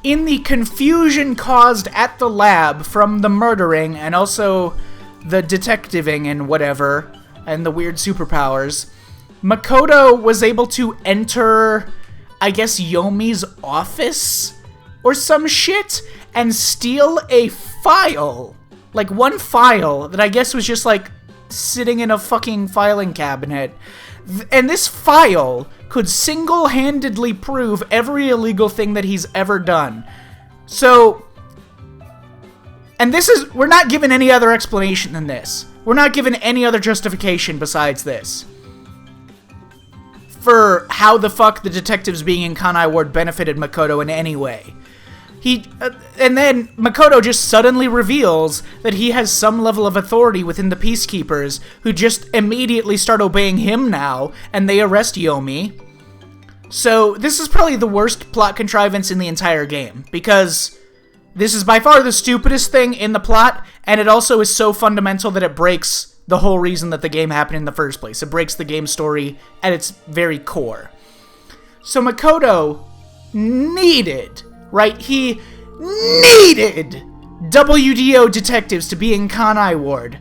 In the confusion caused at the lab from the murdering and also the detectiving and whatever, and the weird superpowers, Makoto was able to enter, I guess, Yomi's office or some shit and steal a file. Like, one file that I guess was just, like, sitting in a fucking filing cabinet. And this file could single-handedly prove every illegal thing that he's ever done. So, and this is, we're not given any other explanation than this. We're not given any other justification besides this for how the fuck the detectives being in Kanai Ward benefited Makoto in any way. And then Makoto just suddenly reveals that he has some level of authority within the Peacekeepers, who just immediately start obeying him now, and they arrest Yomi. So this is probably the worst plot contrivance in the entire game, because this is by far the stupidest thing in the plot, and it also is so fundamental that it breaks the whole reason that the game happened in the first place. It breaks the game story at its very core. So Makoto needed, right? He needed WDO detectives to be in Kanai Ward,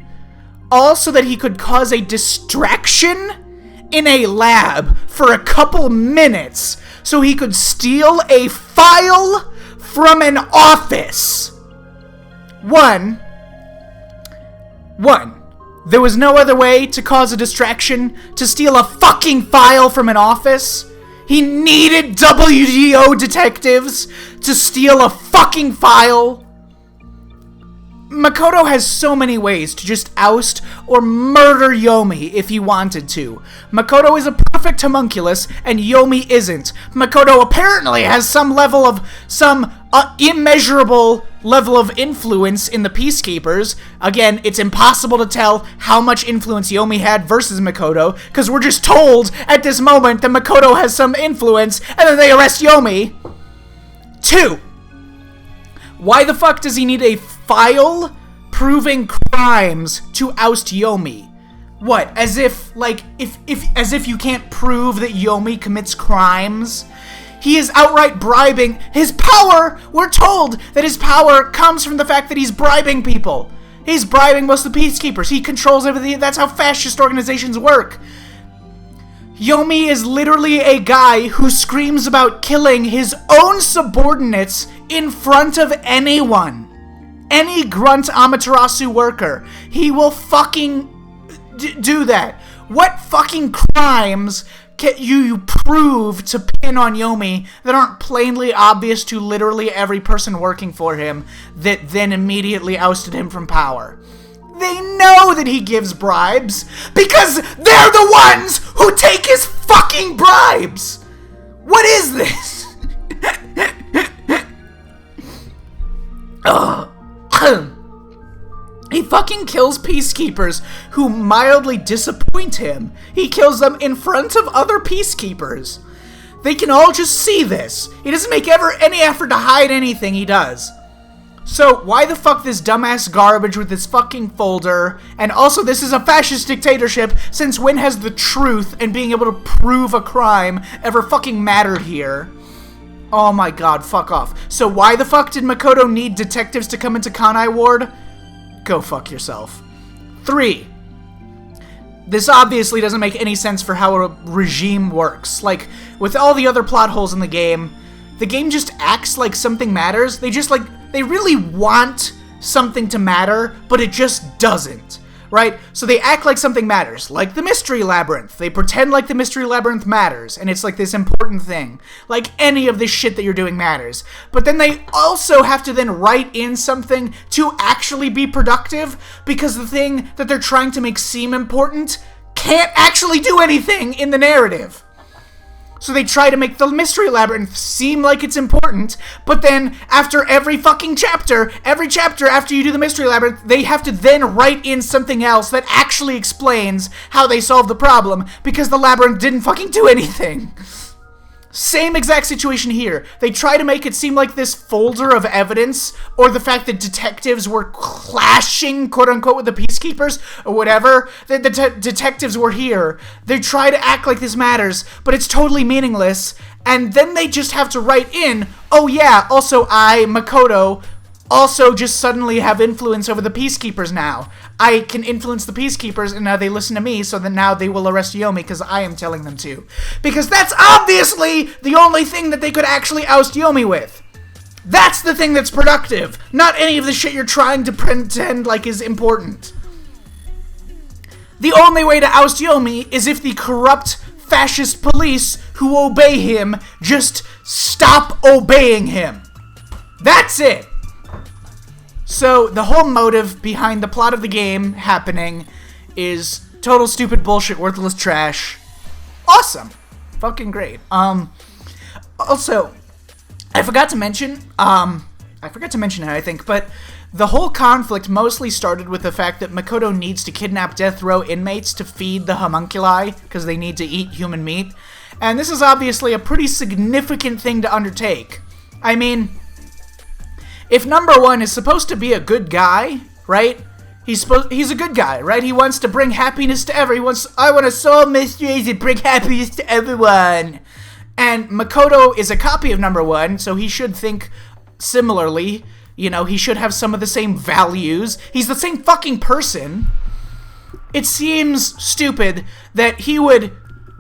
all so that he could cause a distraction in a lab for a couple minutes so he could steal a file from an office. One, there was no other way to cause a distraction to steal a fucking file from an office. He needed WDO detectives to steal a fucking file. Makoto has so many ways to just oust or murder Yomi if he wanted to. Makoto is a perfect homunculus, and Yomi isn't. Makoto apparently has some immeasurable level of influence in the Peacekeepers. Again, it's impossible to tell how much influence Yomi had versus Makoto, because we're just told at this moment that Makoto has some influence, and then they arrest Yomi. 2. Why the fuck does he need a file proving crimes to oust Yomi? What, as if, like, as if you can't prove that Yomi commits crimes? He is outright bribing. His power, we're told that his power comes from the fact that he's bribing people. He's bribing most of the Peacekeepers. He controls everything. That's how fascist organizations work. Yomi is literally a guy who screams about killing his own subordinates in front of anyone. Any grunt Amaterasu worker. He will fucking do that. What fucking crimes can you prove to pin on Yomi that aren't plainly obvious to literally every person working for him that then immediately ousted him from power? They know that he gives bribes because they're the ones who take his fucking bribes. What is this? He fucking kills Peacekeepers who mildly disappoint him. He kills them in front of other Peacekeepers. They can all just see this. He doesn't make any effort to hide anything he does. So, why the fuck this dumbass garbage with this fucking folder? And also, this is a fascist dictatorship, since when has the truth and being able to prove a crime ever fucking mattered here? Oh my god, fuck off. So why the fuck did Makoto need detectives to come into Kanai Ward? Go fuck yourself. 3. This obviously doesn't make any sense for how a regime works. Like, with all the other plot holes in the game just acts like something matters. They really want something to matter, but it just doesn't. Right? So they act like something matters, like the Mystery Labyrinth. They pretend like the Mystery Labyrinth matters, and it's like this important thing. Like any of this shit that you're doing matters. But then they also have to then write in something to actually be productive, because the thing that they're trying to make seem important can't actually do anything in the narrative. So they try to make the Mystery Labyrinth seem like it's important, but then after every chapter after you do the Mystery Labyrinth, they have to then write in something else that actually explains how they solved the problem, because the labyrinth didn't fucking do anything. Same exact situation here. They try to make it seem like this folder of evidence, or the fact that detectives were clashing, quote-unquote, with the peacekeepers, or whatever. The detectives were here. They try to act like this matters, but it's totally meaningless. And then they just have to write in, oh yeah, also I, Makoto, also just suddenly have influence over the peacekeepers now. I can influence the peacekeepers, and now they listen to me, so that now they will arrest Yomi because I am telling them to. Because that's obviously the only thing that they could actually oust Yomi with. That's the thing that's productive, not any of the shit you're trying to pretend like is important. The only way to oust Yomi is if the corrupt fascist police who obey him just stop obeying him. That's it. So, the whole motive behind the plot of the game happening is total stupid bullshit, worthless trash. Awesome. Fucking great. Also, I forgot to mention it, I think, but the whole conflict mostly started with the fact that Makoto needs to kidnap death row inmates to feed the homunculi, because they need to eat human meat. And this is obviously a pretty significant thing to undertake. I mean, if number 1 is supposed to be a good guy, right? He's a good guy, right? He wants to bring happiness to everyone. I want to solve mysteries and bring happiness to everyone. And Makoto is a copy of number 1, so he should think similarly. You know, he should have some of the same values. He's the same fucking person. It seems stupid that he would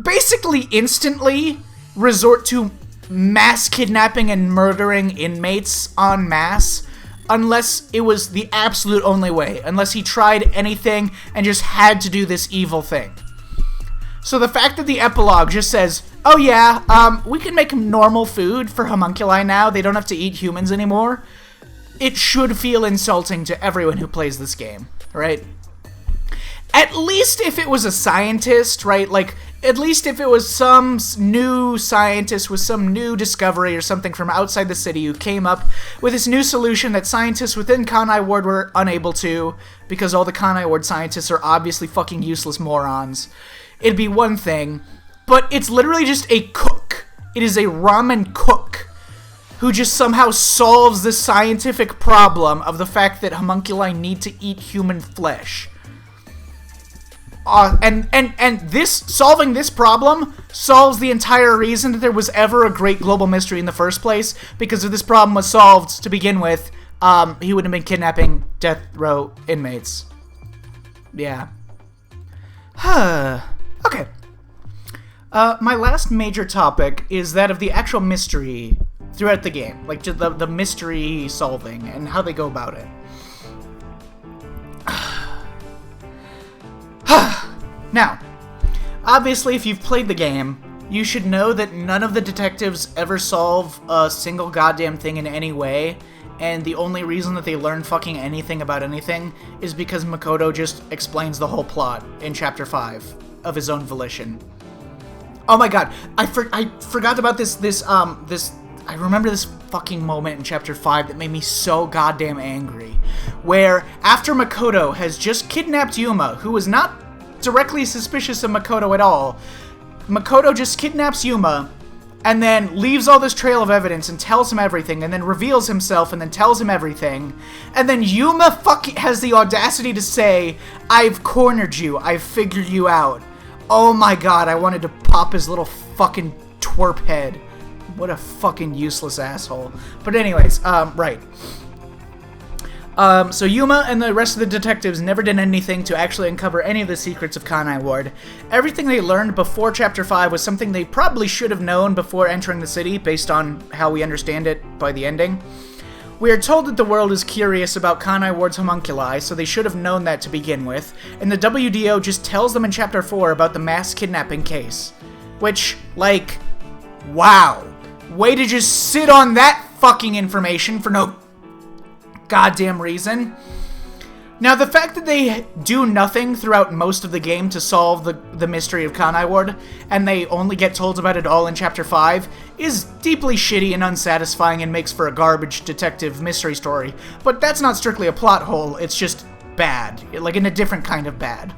basically instantly resort to mass kidnapping and murdering inmates en masse, unless it was the absolute only way, unless he tried anything and just had to do this evil thing. So the fact that the epilogue just says, oh yeah, we can make normal food for homunculi now, they don't have to eat humans anymore, it should feel insulting to everyone who plays this game, right? At least if it was a scientist, right? Like, at least if it was some new scientist with some new discovery or something from outside the city who came up with this new solution that scientists within Kanai Ward were unable to, because all the Kanai Ward scientists are obviously fucking useless morons. It'd be one thing, but it's literally just a cook. It is a ramen cook who just somehow solves the scientific problem of the fact that homunculi need to eat human flesh. And this, solving this problem, solves the entire reason that there was ever a great global mystery in the first place, because if this problem was solved to begin with, he wouldn't have been kidnapping death row inmates. Yeah. Okay. My last major topic is that of the actual mystery throughout the game, like just the mystery solving and how they go about it. Now, obviously if you've played the game, you should know that none of the detectives ever solve a single goddamn thing in any way, and the only reason that they learn fucking anything about anything is because Makoto just explains the whole plot in Chapter 5 of his own volition. Oh my god, I forgot about I remember this fucking moment in Chapter 5 that made me so goddamn angry, where after Makoto has just kidnapped Yuma, who was not directly suspicious of Makoto at all, Makoto just kidnaps Yuma, and then leaves all this trail of evidence and tells him everything, and then reveals himself and then tells him everything, and then Yuma fucking has the audacity to say, I've cornered you, I've figured you out. Oh my god, I wanted to pop his little fucking twerp head. What a fucking useless asshole. But anyways, right. So Yuma and the rest of the detectives never did anything to actually uncover any of the secrets of Kanai Ward. Everything they learned before Chapter 5 was something they probably should have known before entering the city, based on how we understand it by the ending. We are told that the world is curious about Kanai Ward's homunculi, so they should have known that to begin with, and the WDO just tells them in Chapter 4 about the mass kidnapping case. Which, like, wow. Way to just sit on that fucking information for no goddamn reason. Now, the fact that they do nothing throughout most of the game to solve the mystery of Kanai Ward, and they only get told about it all in Chapter 5, is deeply shitty and unsatisfying and makes for a garbage detective mystery story. But that's not strictly a plot hole, it's just bad. Like, in a different kind of bad.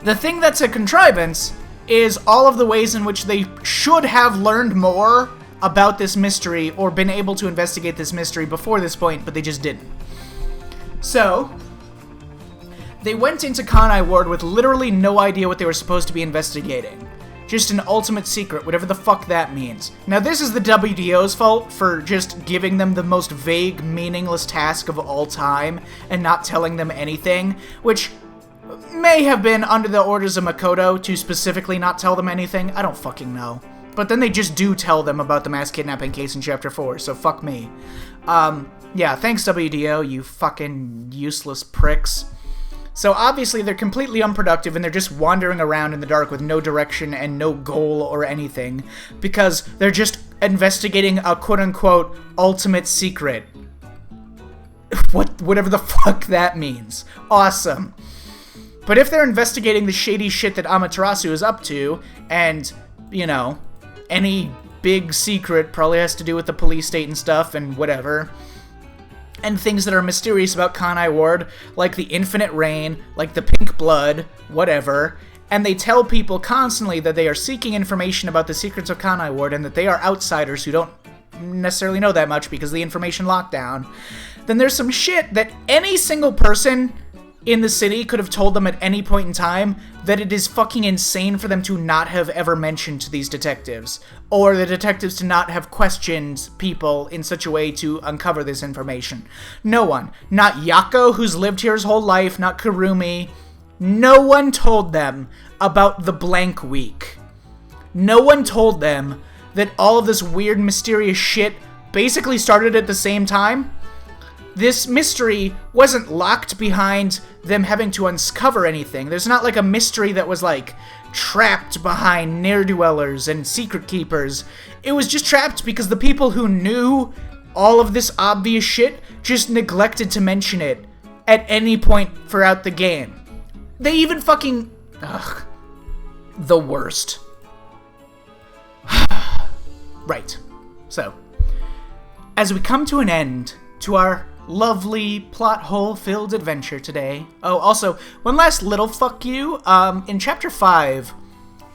The thing that's a contrivance is all of the ways in which they should have learned more about this mystery or been able to investigate this mystery before this point, but they just didn't. So, they went into Kanai Ward with literally no idea what they were supposed to be investigating. Just an ultimate secret, whatever the fuck that means. Now, this is the WDO's fault for just giving them the most vague, meaningless task of all time and not telling them anything, which may have been under the orders of Makoto to specifically not tell them anything. I don't fucking know. But then they just do tell them about the mass kidnapping case in Chapter 4, so fuck me. Yeah, thanks WDO, you fucking useless pricks. So obviously they're completely unproductive and they're just wandering around in the dark with no direction and no goal or anything, because they're just investigating a quote-unquote ultimate secret. Whatever the fuck that means. Awesome. But if they're investigating the shady shit that Amaterasu is up to, and, you know, any big secret probably has to do with the police state and stuff and whatever, and things that are mysterious about Kanai Ward, like the infinite rain, like the pink blood, whatever, and they tell people constantly that they are seeking information about the secrets of Kanai Ward and that they are outsiders who don't necessarily know that much because of the information lockdown, then there's some shit that any single person in the city could have told them at any point in time that it is fucking insane for them to not have ever mentioned to these detectives, or the detectives to not have questioned people in such a way to uncover this information. No one. Not Yako, who's lived here his whole life, not Kurumi. No one told them about the blank week. No one told them that all of this weird, mysterious shit basically started at the same time. This mystery wasn't locked behind them having to uncover anything. There's not like a mystery that was like trapped behind ne'er-dwellers and secret keepers. It was just trapped because the people who knew all of this obvious shit just neglected to mention it at any point throughout the game. They even fucking... Ugh. The worst. Right. So, as we come to an end to our lovely plot hole filled adventure today. Oh, also, one last little fuck you. In Chapter 5,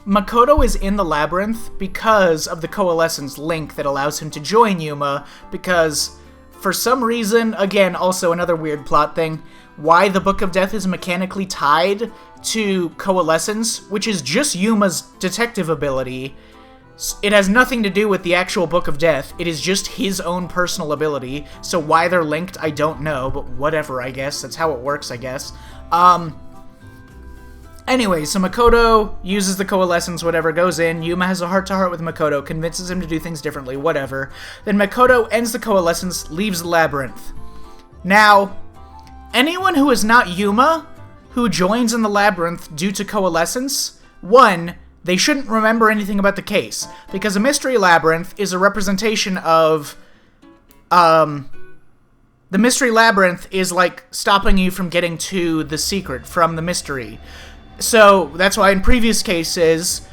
Makoto is in the labyrinth because of the Coalescence link that allows him to join Yuma, because for some reason, again, also another weird plot thing, why the Book of Death is mechanically tied to Coalescence, which is just Yuma's detective ability. It has nothing to do with the actual Book of Death. It is just his own personal ability. So why they're linked, I don't know, but whatever, I guess. That's how it works, I guess. Anyway, so Makoto uses the Coalescence, whatever, goes in. Yuma has a heart-to-heart with Makoto, convinces him to do things differently, whatever. Then Makoto ends the Coalescence, leaves the labyrinth. Now, anyone who is not Yuma, who joins in the labyrinth due to Coalescence, one, they shouldn't remember anything about the case, because a mystery labyrinth is a representation of, the mystery labyrinth is like stopping you from getting to the secret from the mystery. So that's why in previous cases,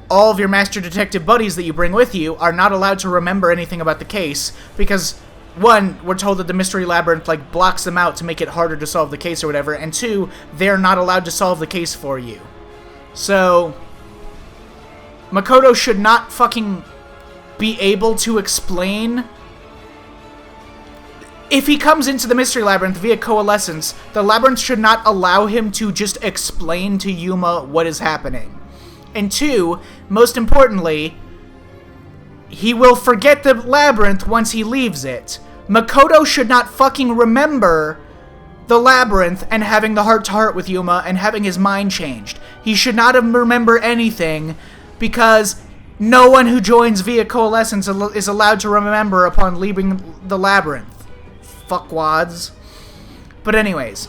all of your master detective buddies that you bring with you are not allowed to remember anything about the case, because one, we're told that the mystery labyrinth like blocks them out to make it harder to solve the case or whatever, and two, they're not allowed to solve the case for you. So Makoto should not fucking be able to explain. If he comes into the mystery labyrinth via Coalescence, the labyrinth should not allow him to just explain to Yuma what is happening. And two, most importantly, he will forget the labyrinth once he leaves it. Makoto should not fucking remember the labyrinth and having the heart-to-heart with Yuma and having his mind changed. He should not remember anything because no one who joins via coalescence is allowed to remember upon leaving the labyrinth. Fuckwads. But anyways,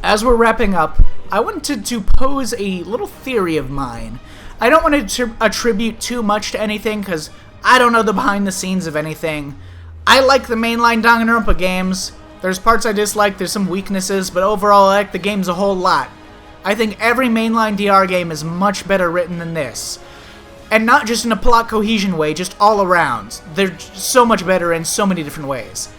as we're wrapping up, I wanted to pose a little theory of mine. I don't want to attribute too much to anything because I don't know the behind the scenes of anything. I like the mainline Danganronpa games. There's parts I dislike, there's some weaknesses, but overall I like the games a whole lot. I think every mainline DR game is much better written than this. And not just in a plot cohesion way, just all around. They're so much better in so many different ways.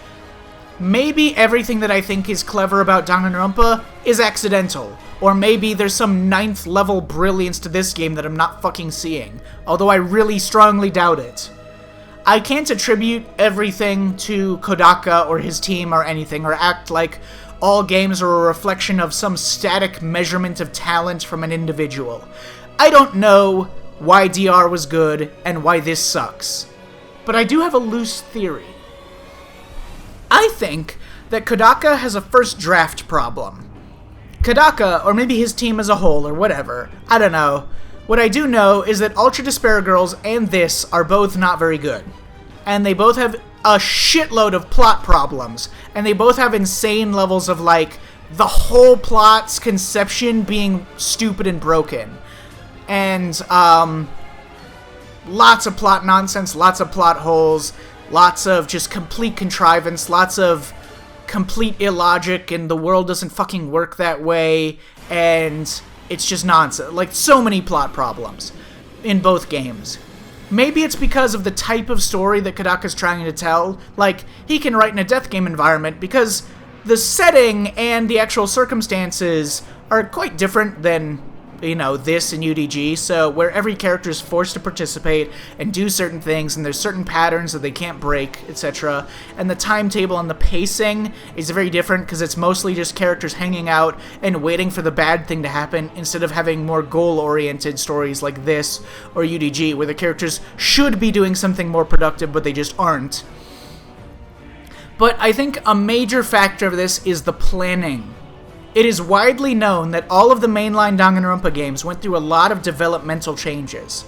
Maybe everything that I think is clever about Danganronpa is accidental. Or maybe there's some 9th level brilliance to this game that I'm not fucking seeing. Although I really strongly doubt it. I can't attribute everything to Kodaka or his team or anything, or act like all games are a reflection of some static measurement of talent from an individual. I don't know why DR was good and why this sucks. But I do have a loose theory. I think that Kodaka has a first draft problem. Kodaka, or maybe his team as a whole, or whatever, I don't know. What I do know is that Ultra Despair Girls and this are both not very good. And they both have a shitload of plot problems. And they both have insane levels of, like, the whole plot's conception being stupid and broken. And, lots of plot nonsense, lots of plot holes, lots of just complete contrivance, lots of complete illogic, and the world doesn't fucking work that way, and it's just nonsense. Like, so many plot problems in both games. Maybe it's because of the type of story that Kodaka's trying to tell. Like, he can write in a death game environment because the setting and the actual circumstances are quite different than, you know, this and UDG, so where every character is forced to participate and do certain things, and there's certain patterns that they can't break, etc. And the timetable and the pacing is very different because it's mostly just characters hanging out and waiting for the bad thing to happen instead of having more goal-oriented stories like this or UDG, where the characters should be doing something more productive, but they just aren't. But I think a major factor of this is the planning. It is widely known that all of the mainline Danganronpa games went through a lot of developmental changes.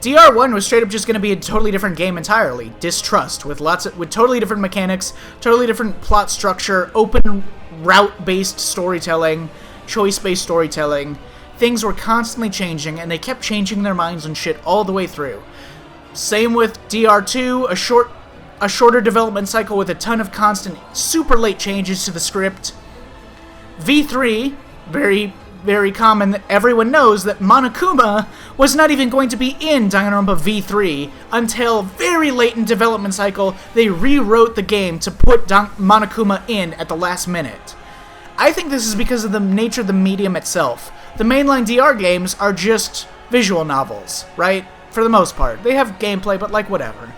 DR1 was straight up just going to be a totally different game entirely. Distrust, with totally different mechanics, totally different plot structure, open route-based storytelling, choice-based storytelling. Things were constantly changing, and they kept changing their minds and shit all the way through. Same with DR2, a shorter development cycle with a ton of constant, super late changes to the script. V3, very, very common. Everyone knows that Monokuma was not even going to be in Danganronpa V3 until very late in development cycle. They rewrote the game to put Monokuma in at the last minute. I think this is because of the nature of the medium itself. The mainline DR games are just visual novels, right? For the most part. They have gameplay, but like whatever.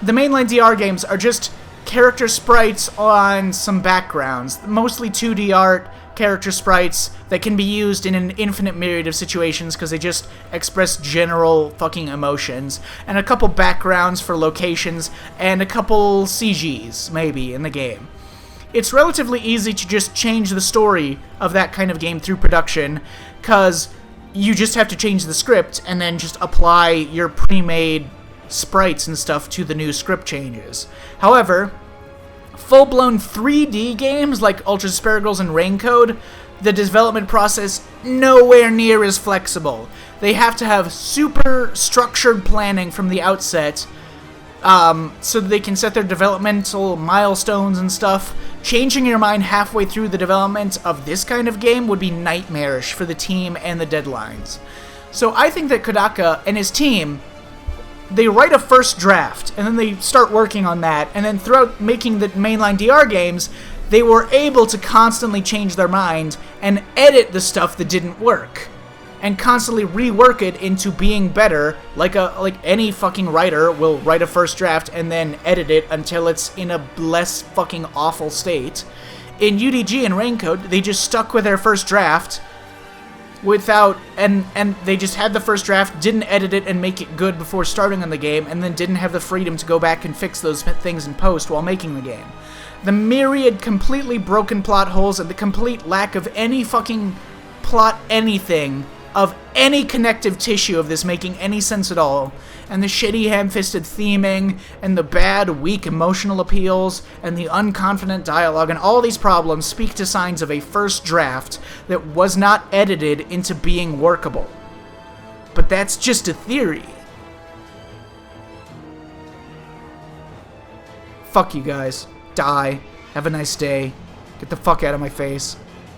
The mainline DR games are just character sprites on some backgrounds, mostly 2D art, character sprites that can be used in an infinite myriad of situations because they just express general fucking emotions, and a couple backgrounds for locations, and a couple CGs, maybe, in the game. It's relatively easy to just change the story of that kind of game through production, because you just have to change the script and then just apply your pre-made sprites and stuff to the new script changes. However, full-blown 3D games like Ultra Despair Girls and Raincode, the development process nowhere near as flexible. They have to have super structured planning from the outset, so that they can set their developmental milestones and stuff. Changing your mind halfway through the development of this kind of game would be nightmarish for the team and the deadlines. So I think that Kodaka and his team, they write a first draft, and then they start working on that, and then throughout making the mainline DR games, they were able to constantly change their mind and edit the stuff that didn't work, and constantly rework it into being better, like any fucking writer will write a first draft and then edit it until it's in a less fucking awful state. In UDG and Raincode, they just stuck with their first draft, without, and they just had the first draft, didn't edit it and make it good before starting on the game, and then didn't have the freedom to go back and fix those things in post while making the game. The myriad completely broken plot holes and the complete lack of any fucking plot anything of any connective tissue of this making any sense at all, and the shitty ham-fisted theming, and the bad, weak emotional appeals, and the unconfident dialogue, and all these problems speak to signs of a first draft that was not edited into being workable. But that's just a theory. Fuck you guys. Die. Have a nice day. Get the fuck out of my face.